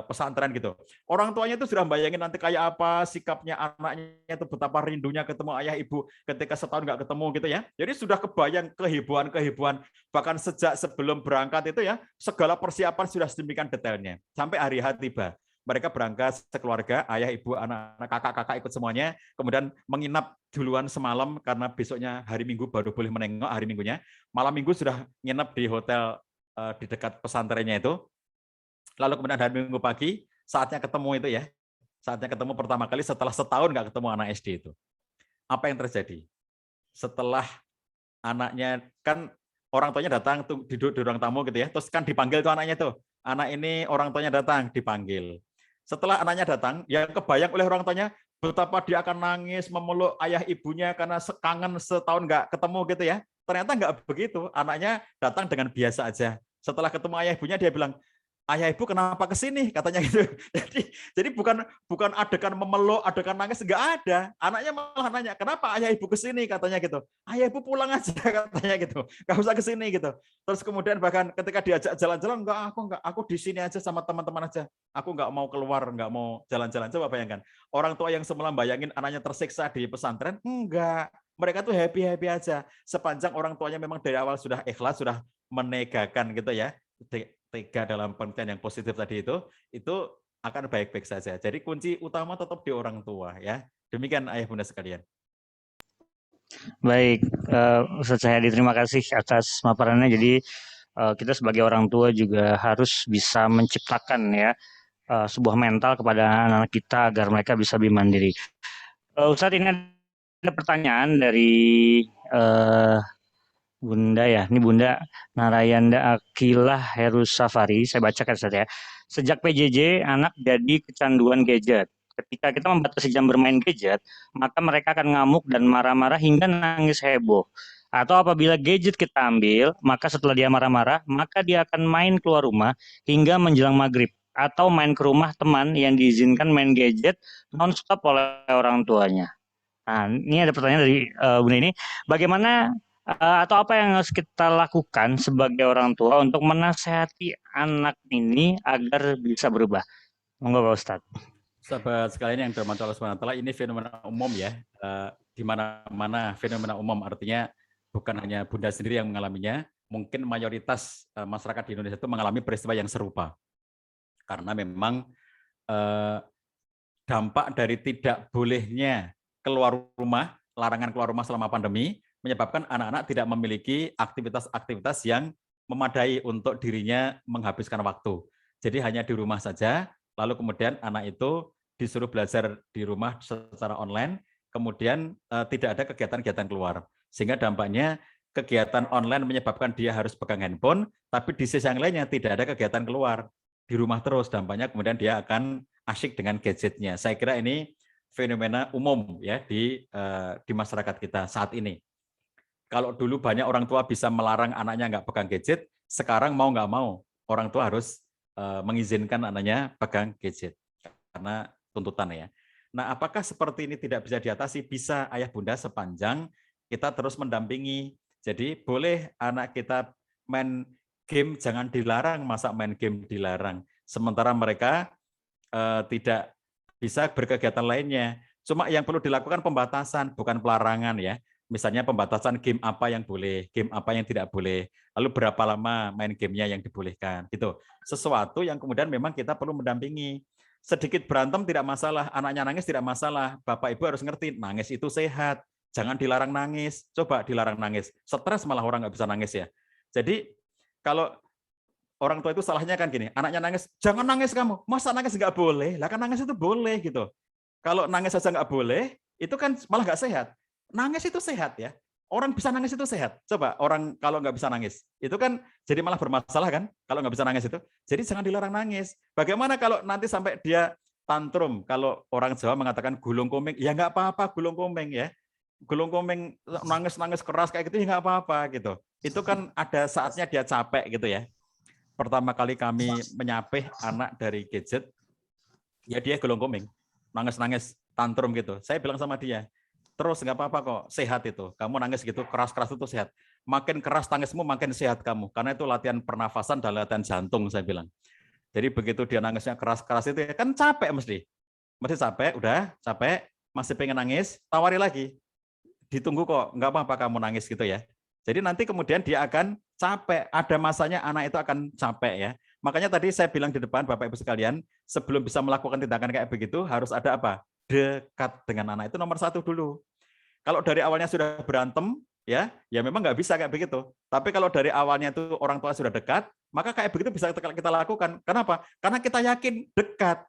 pesantren gitu. Orang tuanya itu sudah bayangin nanti kayak apa sikapnya anaknya itu, betapa rindunya ketemu ayah ibu ketika setahun nggak ketemu gitu ya. Jadi sudah kebayang kehebohan, bahkan sejak sebelum berangkat itu ya, segala persiapan sudah sedemikian detailnya. Sampai hari H tiba. Mereka berangkat sekeluarga, ayah, ibu, anak-anak, kakak-kakak ikut semuanya, kemudian menginap duluan semalam karena besoknya hari Minggu baru boleh menengok hari Minggunya. Malam Minggu sudah nginep di hotel di dekat pesantrennya itu. Lalu kemudian hari Minggu pagi, saatnya ketemu itu ya. Saatnya ketemu pertama kali setelah setahun nggak ketemu anak SD itu. Apa yang terjadi? Setelah anaknya, kan orang tuanya datang duduk di ruang tamu gitu ya, terus kan dipanggil tuh anaknya tuh. Anak ini orang tuanya datang, dipanggil. Setelah anaknya datang, yang kebayang oleh orang tuanya, betapa dia akan nangis, memeluk ayah ibunya karena kangen setahun nggak ketemu gitu ya. Ternyata nggak begitu, anaknya datang dengan biasa aja. Setelah ketemu ayah ibunya, dia bilang, ayah ibu kenapa kesini katanya gitu. Jadi bukan adegan memeluk, adegan nangis, nggak ada. Anaknya malah nanya kenapa ayah ibu kesini katanya gitu. Ayah ibu pulang aja katanya gitu, nggak usah kesini gitu. Terus kemudian bahkan ketika diajak jalan-jalan, enggak, aku di sini aja sama teman-teman aja. Aku nggak mau keluar, nggak mau jalan-jalan. Coba bayangkan orang tua yang semalam bayangin anaknya tersiksa di pesantren, enggak. Mereka tuh happy aja sepanjang orang tuanya memang dari awal sudah ikhlas, sudah menegakan gitu ya. Tega dalam pengertian yang positif tadi itu akan baik-baik saja. Jadi kunci utama tetap di orang tua ya. Demikian ayah bunda sekalian. Baik, Ustadz Sahyadi, terima kasih atas paparannya. Jadi kita sebagai orang tua juga harus bisa menciptakan ya sebuah mental kepada anak-anak kita agar mereka bisa lebih mandiri. Ustadz, ini ada pertanyaan dari Bunda ya, ini Bunda Narayanda Akilah Herus Safari, saya bacakan saja ya. Sejak PJJ, anak jadi kecanduan gadget. Ketika kita membatasi jam bermain gadget, maka mereka akan ngamuk dan marah-marah hingga nangis heboh. Atau apabila gadget kita ambil, maka setelah dia marah-marah, maka dia akan main keluar rumah hingga menjelang maghrib. Atau main ke rumah teman yang diizinkan main gadget non-stop oleh orang tuanya. Nah, ini ada pertanyaan dari Bunda ini. Bagaimana atau apa yang harus kita lakukan sebagai orang tua untuk menasehati anak ini agar bisa berubah? Monggo Pak Ustadz. Sahabat sekalian yang dirahmati Allah SWT, ini fenomena umum ya, di mana-mana fenomena umum, artinya bukan hanya Bunda sendiri yang mengalaminya, mungkin mayoritas masyarakat di Indonesia itu mengalami peristiwa yang serupa. Karena memang dampak dari tidak bolehnya keluar rumah, larangan keluar rumah selama pandemi, menyebabkan anak-anak tidak memiliki aktivitas-aktivitas yang memadai untuk dirinya menghabiskan waktu. Jadi hanya di rumah saja, lalu kemudian anak itu disuruh belajar di rumah secara online, kemudian tidak ada kegiatan-kegiatan keluar. Sehingga dampaknya kegiatan online menyebabkan dia harus pegang handphone, tapi di sisi yang lainnya tidak ada kegiatan keluar. Di rumah terus, dampaknya kemudian dia akan asyik dengan gadgetnya. Saya kira ini fenomena umum ya di masyarakat kita saat ini. Kalau dulu banyak orang tua bisa melarang anaknya nggak pegang gadget, sekarang mau nggak mau orang tua harus mengizinkan anaknya pegang gadget karena tuntutan ya. Nah, apakah seperti ini tidak bisa diatasi? Bisa ayah bunda sepanjang kita terus mendampingi. Jadi boleh anak kita main game, jangan dilarang, masa main game dilarang. Sementara mereka tidak bisa berkegiatan lainnya. Cuma yang perlu dilakukan pembatasan, bukan pelarangan ya. Misalnya pembatasan game apa yang boleh, game apa yang tidak boleh, lalu berapa lama main gamenya yang dibolehkan, gitu. Sesuatu yang kemudian memang kita perlu mendampingi. Sedikit berantem tidak masalah, anaknya nangis tidak masalah, bapak ibu harus ngerti, nangis itu sehat, jangan dilarang nangis, coba dilarang nangis, stres malah orang nggak bisa nangis ya. Jadi kalau orang tua itu salahnya kan gini, anaknya nangis, jangan nangis kamu, masa nangis nggak boleh, lah kan nangis itu boleh gitu. Kalau nangis saja nggak boleh, itu kan malah nggak sehat. Nangis itu sehat ya. Orang bisa nangis itu sehat. Coba orang kalau nggak bisa nangis, itu kan jadi malah bermasalah kan? Kalau nggak bisa nangis itu. Jadi jangan dilarang nangis. Bagaimana kalau nanti sampai dia tantrum? Kalau orang Jawa mengatakan gulung komeng, ya nggak apa-apa gulung komeng ya. Gulung komeng nangis-nangis keras kayak gitu ya nggak apa-apa gitu. Itu kan ada saatnya dia capek gitu ya. Pertama kali kami menyapih anak dari gadget, ya dia gulung komeng, nangis-nangis, tantrum gitu. Saya bilang sama dia, terus nggak apa-apa kok, sehat itu. Kamu nangis gitu keras-keras itu sehat. Makin keras tangismu makin sehat kamu, karena itu latihan pernafasan dan latihan jantung saya bilang. Jadi begitu dia nangisnya keras-keras itu ya kan capek mesti capek, udah capek, masih pengen nangis, tawari lagi. Ditunggu kok, nggak apa-apa kamu nangis gitu ya. Jadi nanti kemudian dia akan capek, ada masanya anak itu akan capek ya. Makanya tadi saya bilang di depan Bapak Ibu sekalian, sebelum bisa melakukan tindakan kayak begitu harus ada apa? Dekat dengan anak, itu nomor 1 dulu. Kalau dari awalnya sudah berantem, ya memang nggak bisa kayak begitu. Tapi kalau dari awalnya itu orang tua sudah dekat, maka kayak begitu bisa kita lakukan. Kenapa? Karena kita yakin dekat.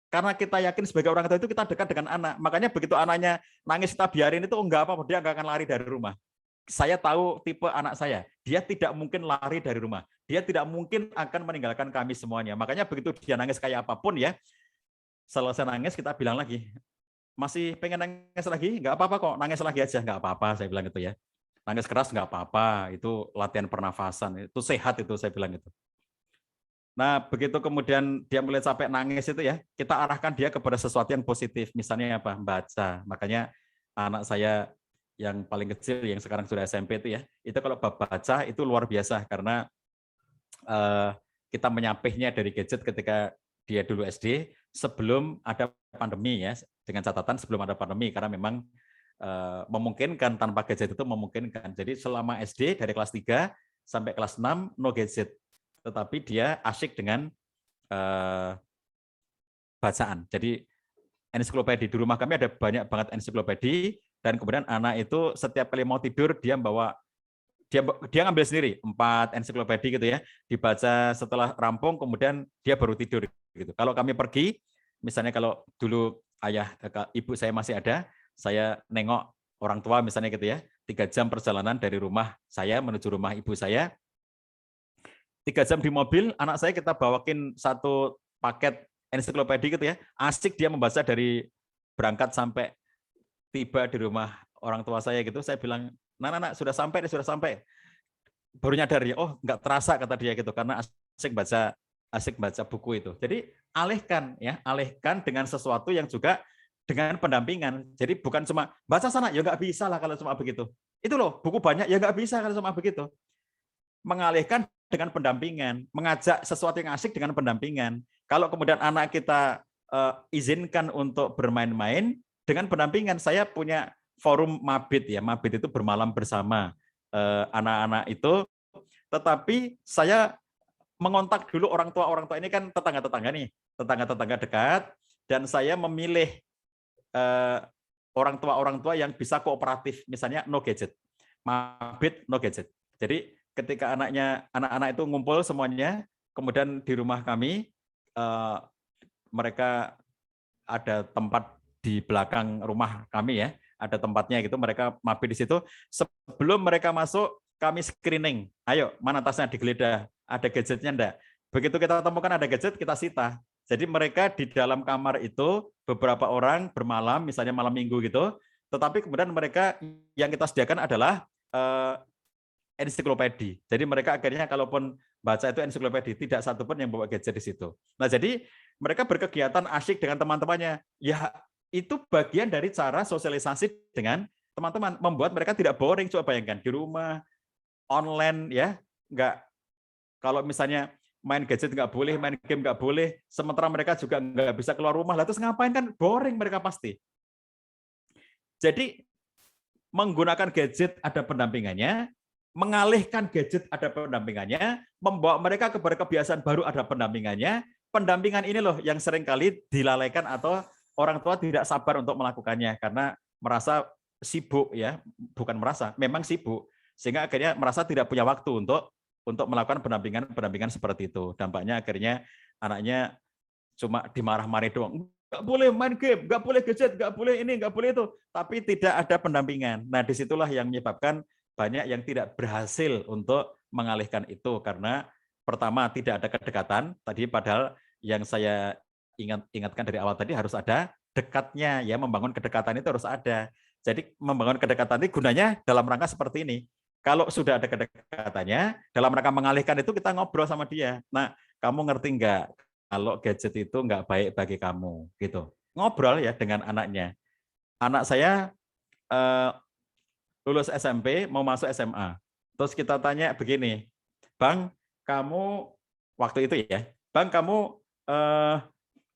Karena kita yakin sebagai orang tua itu kita dekat dengan anak. Makanya begitu anaknya nangis kita biarin itu enggak apa-apa, dia nggak akan lari dari rumah. Saya tahu tipe anak saya, dia tidak mungkin lari dari rumah. Dia tidak mungkin akan meninggalkan kami semuanya. Makanya begitu dia nangis kayak apapun ya, selesai nangis kita bilang lagi, masih pengen nangis lagi? Nggak apa-apa kok, nangis lagi aja, nggak apa-apa, saya bilang gitu ya. Nangis keras nggak apa-apa, itu latihan pernafasan, itu sehat itu, saya bilang gitu. Nah, begitu kemudian dia mulai capek nangis itu ya, kita arahkan dia kepada sesuatu yang positif, misalnya apa? Baca. Makanya anak saya yang paling kecil, yang sekarang sudah SMP itu kalau baca itu luar biasa, karena kita menyapihnya dari gadget ketika dia dulu SD, sebelum ada pandemi ya, dengan catatan sebelum ada pandemi, karena memang memungkinkan tanpa gadget itu memungkinkan. Jadi selama SD dari kelas 3 sampai kelas 6 no gadget, tetapi dia asyik dengan bacaan. Jadi ensiklopedi di rumah kami ada banyak banget ensiklopedi, dan kemudian anak itu setiap kali mau tidur dia bawa dia ngambil sendiri 4 ensiklopedi gitu ya, dibaca setelah rampung kemudian dia baru tidur gitu. Kalau kami pergi, misalnya kalau dulu ayah ibu saya masih ada, saya nengok orang tua misalnya gitu ya, 3 jam perjalanan dari rumah saya menuju rumah ibu saya, 3 jam di mobil, anak saya kita bawakin 1 paket ensiklopedi gitu ya, asik dia membaca dari berangkat sampai tiba di rumah orang tua saya gitu. Saya bilang, nah sudah sampai. Baru nyadar ya, oh nggak terasa kata dia gitu, karena asik baca buku itu. Jadi alihkan dengan sesuatu yang juga dengan pendampingan. Jadi bukan cuma baca sana, ya nggak bisa lah kalau cuma begitu. Itu loh, buku banyak, ya nggak bisa kalau cuma begitu. Mengalihkan dengan pendampingan, mengajak sesuatu yang asik dengan pendampingan. Kalau kemudian anak kita izinkan untuk bermain-main, dengan pendampingan. Saya punya forum mabit ya, mabit itu bermalam bersama anak-anak itu, tetapi saya mengontak dulu orang tua ini kan tetangga dekat, dan saya memilih orang tua yang bisa kooperatif, misalnya no gadget, mabit no gadget. Jadi ketika anak-anak itu ngumpul semuanya, kemudian di rumah kami mereka ada tempat di belakang rumah kami ya, ada tempatnya gitu, mereka mabit di situ. Sebelum mereka masuk, kami screening. Ayo, mana tasnya, digeledah, ada gadgetnya enggak? Begitu kita temukan ada gadget, kita sita. Jadi mereka di dalam kamar itu beberapa orang bermalam, misalnya malam minggu gitu, tetapi kemudian mereka yang kita sediakan adalah ensiklopedi. Jadi mereka akhirnya kalaupun baca itu ensiklopedi, tidak satupun yang bawa gadget di situ. Nah, jadi mereka berkegiatan asyik dengan teman-temannya. Ya, itu bagian dari cara sosialisasi dengan teman-teman, membuat mereka tidak boring. Coba bayangkan di rumah online ya, kalau misalnya main gadget nggak boleh, main game nggak boleh, sementara mereka juga nggak bisa keluar rumah, lah terus ngapain, kan boring mereka pasti. Jadi menggunakan gadget ada pendampingannya, mengalihkan gadget ada pendampingannya, membawa mereka kepada kebiasaan baru ada pendampingannya. Pendampingan ini loh yang seringkali dilalaikan atau orang tua tidak sabar untuk melakukannya karena merasa sibuk ya, bukan merasa, memang sibuk, sehingga akhirnya merasa tidak punya waktu untuk melakukan pendampingan seperti itu. Dampaknya akhirnya anaknya cuma dimarah-marahi doang, nggak boleh main game, nggak boleh gadget, nggak boleh ini, nggak boleh itu, tapi tidak ada pendampingan. Nah, disitulah yang menyebabkan banyak yang tidak berhasil untuk mengalihkan itu, karena pertama tidak ada kedekatan tadi, padahal yang saya ingatkan dari awal tadi harus ada dekatnya ya, membangun kedekatan itu harus ada. Jadi membangun kedekatan ini gunanya dalam rangka seperti ini. Kalau sudah ada kedekatannya, dalam rangka mengalihkan itu kita ngobrol sama dia. Nah, kamu ngerti nggak kalau gadget itu nggak baik bagi kamu gitu. Ngobrol ya dengan anaknya. Anak saya lulus SMP mau masuk SMA. Terus kita tanya begini, Bang, kamu waktu itu ya, Bang, kamu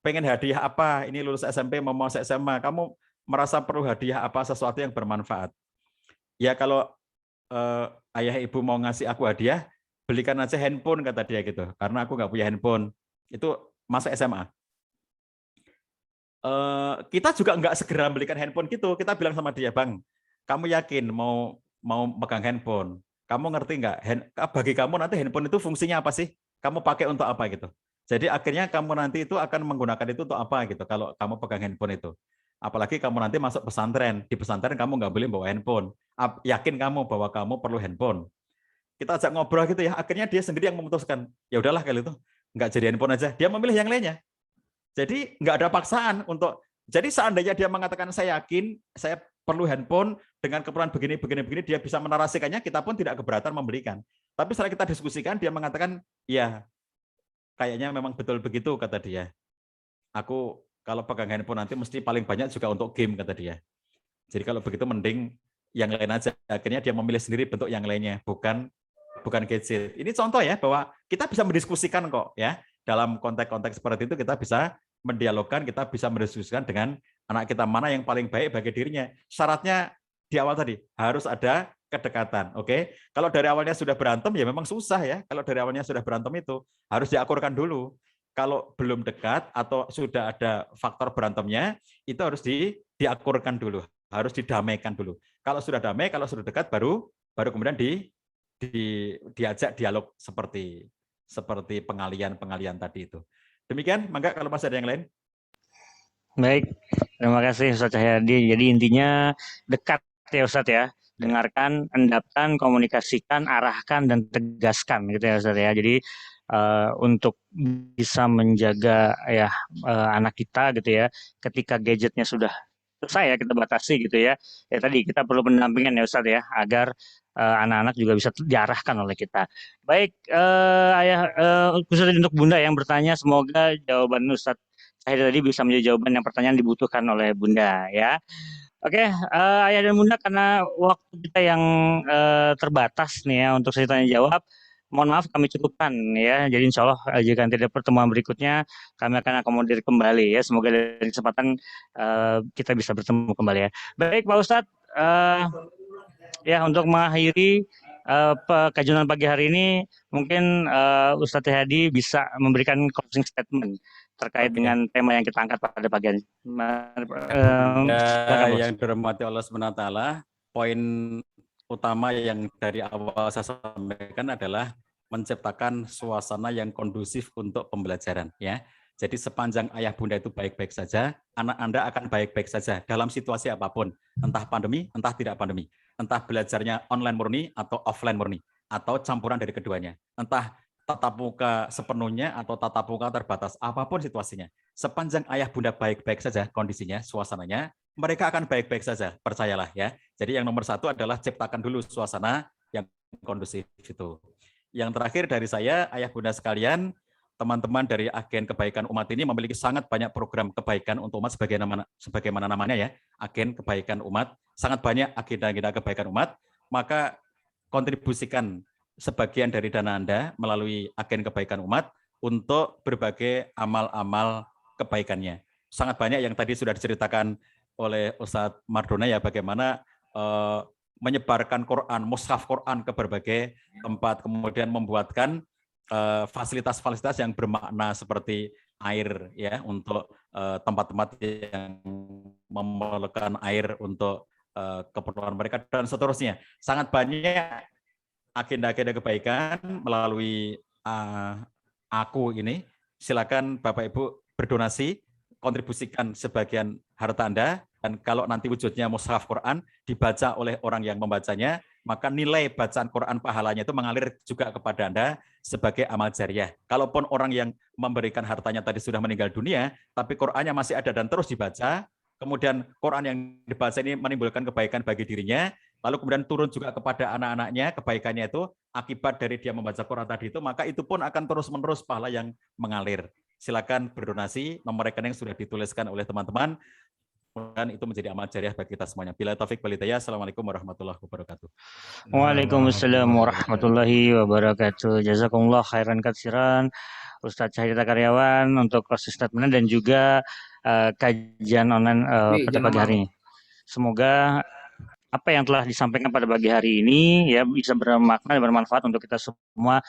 pengen hadiah apa? Ini lulus SMP mau masuk SMA, kamu merasa perlu hadiah apa, sesuatu yang bermanfaat? Ya kalau ayah ibu mau ngasih aku hadiah, belikan aja handphone, kata dia gitu, karena aku nggak punya handphone. Itu masuk SMA. Kita juga nggak segera belikan handphone gitu. Kita bilang sama dia, Bang, kamu yakin mau pegang handphone? Kamu ngerti nggak? Bagi kamu nanti handphone itu fungsinya apa sih? Kamu pakai untuk apa gitu? Jadi akhirnya kamu nanti itu akan menggunakan itu untuk apa gitu? Kalau kamu pegang handphone itu, apalagi kamu nanti masuk pesantren. Di pesantren kamu nggak boleh bawa handphone. Yakin kamu bahwa kamu perlu handphone? Kita ajak ngobrol gitu ya. Akhirnya dia sendiri yang memutuskan. Ya udahlah kalau itu nggak jadi handphone aja. Dia memilih yang lainnya. Jadi nggak ada paksaan untuk. Jadi seandainya dia mengatakan saya yakin saya perlu handphone dengan keperluan begini, dia bisa menarasikannya, kita pun tidak keberatan membelikan. Tapi setelah kita diskusikan, dia mengatakan, ya kayaknya memang betul begitu, kata dia. Aku kalau pegang handphone nanti mesti paling banyak juga untuk game, kata dia. Jadi kalau begitu mending yang lain aja. Akhirnya dia memilih sendiri bentuk yang lainnya, bukan gadget. Ini contoh ya bahwa kita bisa mendiskusikan kok ya. Dalam konteks-konteks seperti itu kita bisa mendialogkan, kita bisa mendiskusikan dengan anak kita mana yang paling baik bagi dirinya. Syaratnya di awal tadi harus ada kedekatan, oke? Kalau dari awalnya sudah berantem ya memang susah ya. Kalau dari awalnya sudah berantem itu harus diakurkan dulu. Kalau belum dekat atau sudah ada faktor berantemnya, itu harus diakurkan dulu, harus didamaikan dulu. Kalau sudah damai, kalau sudah dekat baru kemudian diajak dialog seperti pengalian tadi itu. Demikian, mangga kalau masih ada yang lain. Baik, terima kasih Ustaz Cahyadi. Jadi intinya dekat ya Ustaz ya. Dengarkan, endapkan, komunikasikan, arahkan, dan tegaskan gitu ya Ustaz ya. Jadi untuk bisa menjaga ya anak kita gitu ya, ketika gadgetnya sudah selesai ya kita batasi gitu ya. Ya tadi kita perlu pendampingan ya Ustaz ya, agar anak-anak juga bisa diarahkan oleh kita. Baik, khusus untuk Bunda yang bertanya, semoga jawaban Ustaz Cahyadi tadi bisa menjadi jawaban yang pertanyaan dibutuhkan oleh Bunda ya. Oke, Ayah dan Bunda, karena waktu kita yang terbatas nih ya untuk sesi tanya jawab, mohon maaf kami cukupkan ya. Jadi insya Allah jika nanti ada pertemuan berikutnya kami akan akomodir kembali ya. Semoga dari kesempatan kita bisa bertemu kembali ya. Baik Pak Ustadz, ya untuk mengakhiri kajian pagi hari ini mungkin Ustadz Cahyadi bisa memberikan closing statement terkait dengan tema yang kita angkat pada pagi hari. Yang dirahmati Allah SWT, poin utama yang dari awal saya sampaikan adalah menciptakan suasana yang kondusif untuk pembelajaran ya. Jadi sepanjang ayah bunda itu baik-baik saja, anak Anda akan baik-baik saja dalam situasi apapun, entah pandemi, entah tidak pandemi, entah belajarnya online murni atau offline murni, atau campuran dari keduanya, entah tatap muka sepenuhnya atau tatap muka terbatas, apapun situasinya. Sepanjang ayah bunda baik-baik saja kondisinya, suasananya, mereka akan baik-baik saja, percayalah ya. Jadi yang nomor satu adalah ciptakan dulu suasana yang kondusif itu. Yang terakhir dari saya, ayah bunda sekalian, teman-teman dari Agen Kebaikan Umat ini memiliki sangat banyak program kebaikan untuk umat sebagaimana namanya ya, Agen Kebaikan Umat, sangat banyak agenda-agenda kebaikan umat, maka kontribusikan sebagian dari dana Anda melalui Agen Kebaikan Umat untuk berbagai amal-amal kebaikannya. Sangat banyak yang tadi sudah diceritakan oleh Ustadz Mardona ya, bagaimana menyebarkan Quran, mushaf Quran ke berbagai tempat, kemudian membuatkan fasilitas-fasilitas yang bermakna seperti air ya untuk tempat-tempat yang memerlukan air untuk keperluan mereka dan seterusnya. Sangat banyak agenda-agenda kebaikan melalui aku ini. Silakan Bapak Ibu berdonasi, kontribusikan sebagian harta Anda, dan kalau nanti wujudnya mushaf Quran dibaca oleh orang yang membacanya, maka nilai bacaan Quran pahalanya itu mengalir juga kepada Anda sebagai amal jariah. Kalaupun orang yang memberikan hartanya tadi sudah meninggal dunia, tapi Qurannya masih ada dan terus dibaca, kemudian Quran yang dibaca ini menimbulkan kebaikan bagi dirinya, lalu kemudian turun juga kepada anak-anaknya, kebaikannya itu akibat dari dia membaca Quran tadi itu, maka itu pun akan terus-menerus pahala yang mengalir. Silakan berdonasi, nomor rekening sudah dituliskan oleh teman-teman. Mudah-mudahan itu menjadi amal jariah bagi kita semuanya. Bila taufik wal hidayah. Assalamualaikum warahmatullahi wabarakatuh. Waalaikumsalam warahmatullahi wabarakatuh. Jazakumullah khairan katsiran Ustadz Cahidita Karyawan untuk closing statement dan juga kajian online pada pagi hari ini. Semoga apa yang telah disampaikan pada pagi hari ini ya bisa bermakna dan bermanfaat untuk kita semua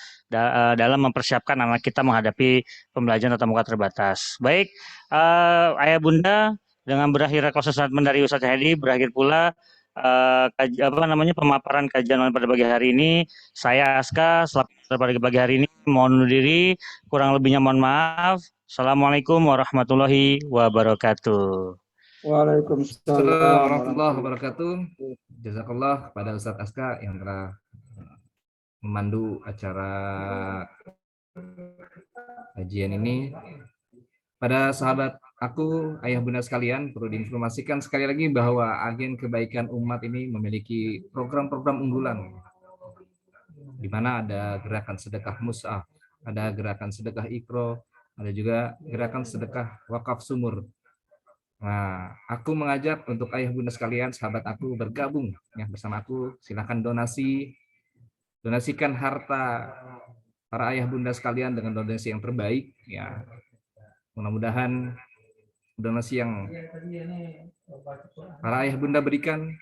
dalam mempersiapkan anak kita menghadapi pembelajaran tatap muka terbatas. Baik, Ayah Bunda, dengan berakhir closing statement dari Ustadz Hedi, berakhir pula pemaparan kajian online pada pagi hari ini. Saya Aska, selamat pada pagi hari ini. Mohon undur diri, kurang lebihnya mohon maaf. Assalamualaikum warahmatullahi wabarakatuh. Waalaikumsalam warahmatullahi wabarakatuh. Jazakallah kepada Ustadz Aska yang telah memandu acara kajian ini. Pada sahabat aku, ayah bunda sekalian, perlu diinformasikan sekali lagi bahwa Agen Kebaikan Umat ini memiliki program-program unggulan, di mana ada gerakan sedekah mus'af, ada gerakan sedekah ikro, ada juga gerakan sedekah wakaf sumur. Nah, aku mengajak untuk ayah bunda sekalian, sahabat aku bergabung ya bersama aku. Silakan donasikan harta para ayah bunda sekalian dengan donasi yang terbaik ya. Mudah-mudahan donasi yang para ayah bunda berikan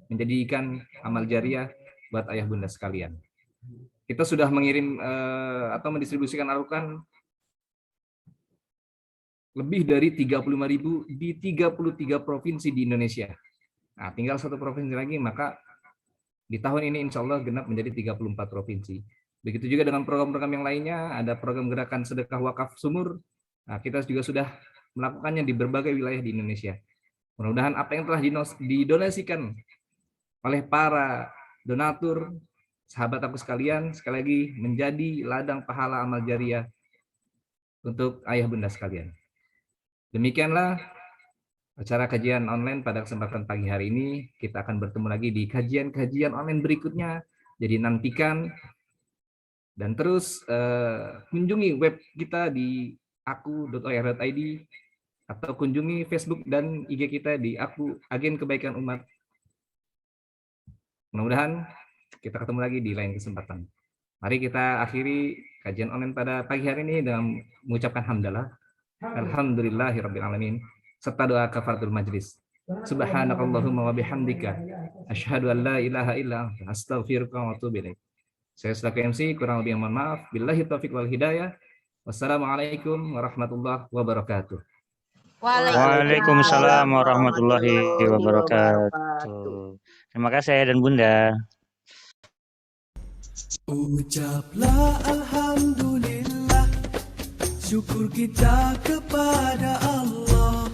menjadikan amal jariah buat ayah bunda sekalian. Kita sudah mengirim atau mendistribusikan Al-Quran lebih dari 35.000 di 33 provinsi di Indonesia. Nah, tinggal satu provinsi lagi, maka di tahun ini insya Allah genap menjadi 34 provinsi. Begitu juga dengan program-program yang lainnya, ada program gerakan sedekah wakaf sumur. Nah, kita juga sudah melakukannya di berbagai wilayah di Indonesia. Mudah-mudahan apa yang telah didonasikan oleh para donatur, sahabat aku sekalian, sekali lagi menjadi ladang pahala amal jariah untuk ayah bunda sekalian. Demikianlah acara kajian online pada kesempatan pagi hari ini. Kita akan bertemu lagi di kajian-kajian online berikutnya. Jadi nantikan dan terus kunjungi web kita di aku.or.id atau kunjungi Facebook dan IG kita di aku Agen Kebaikan Umat. Mudah-mudahan kita ketemu lagi di lain kesempatan. Mari kita akhiri kajian online pada pagi hari ini dengan mengucapkan hamdalah. Alhamdulillahirabbil alamin serta doa kafaratul majlis. Subhanakallahumma wa bihamdika asyhadu an la ilaha illa anta astaghfiruka wa atubu ilaik. Saya selaku MC kurang lebih mohon maaf. Billahi taufiq wal hidayah. Wassalamualaikum warahmatullahi wabarakatuh. Waalaikumsalam warahmatullahi wabarakatuh. Terima kasih Ayah dan Bunda. Ucaplah alhamdulillah, syukur kita kepada Allah.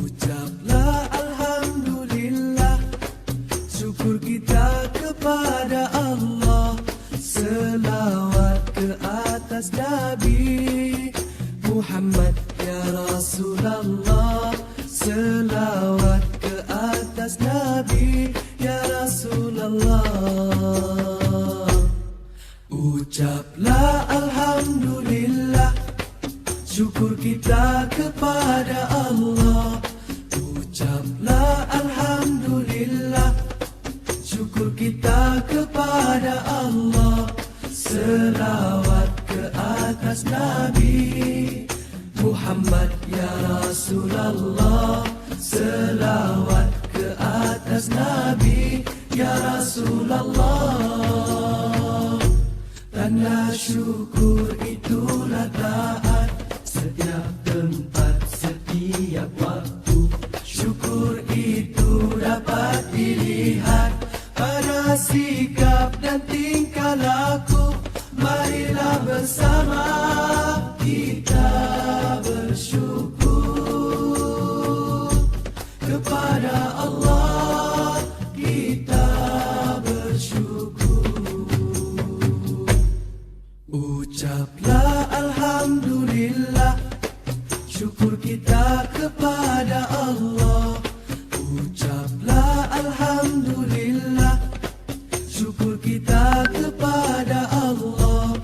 Ucaplah alhamdulillah, syukur kita kepada Allah. Selawat ke atas Nabi Muhammad ya Rasulullah. Selawat ke atas Nabi ya Rasulullah. Ucaplah alhamdulillah, syukur kita kepada Allah. Ucaplah alhamdulillah, syukur kita kepada Allah. Selawat ke atas Nabi Muhammad ya Rasulullah. Selawat ke atas Nabi ya Rasulullah. Tanda syukur itulah taat setiap tempat, setiap waktu. Syukur itu dapat dilihat pada sikap dan tingkah laku. Marilah bersama kita bersyukur kepada Allah. Kita bersyukur. Ucaplah alhamdulillah, syukur kita kepada Allah. Ucaplah alhamdulillah, syukur kita kepada Allah.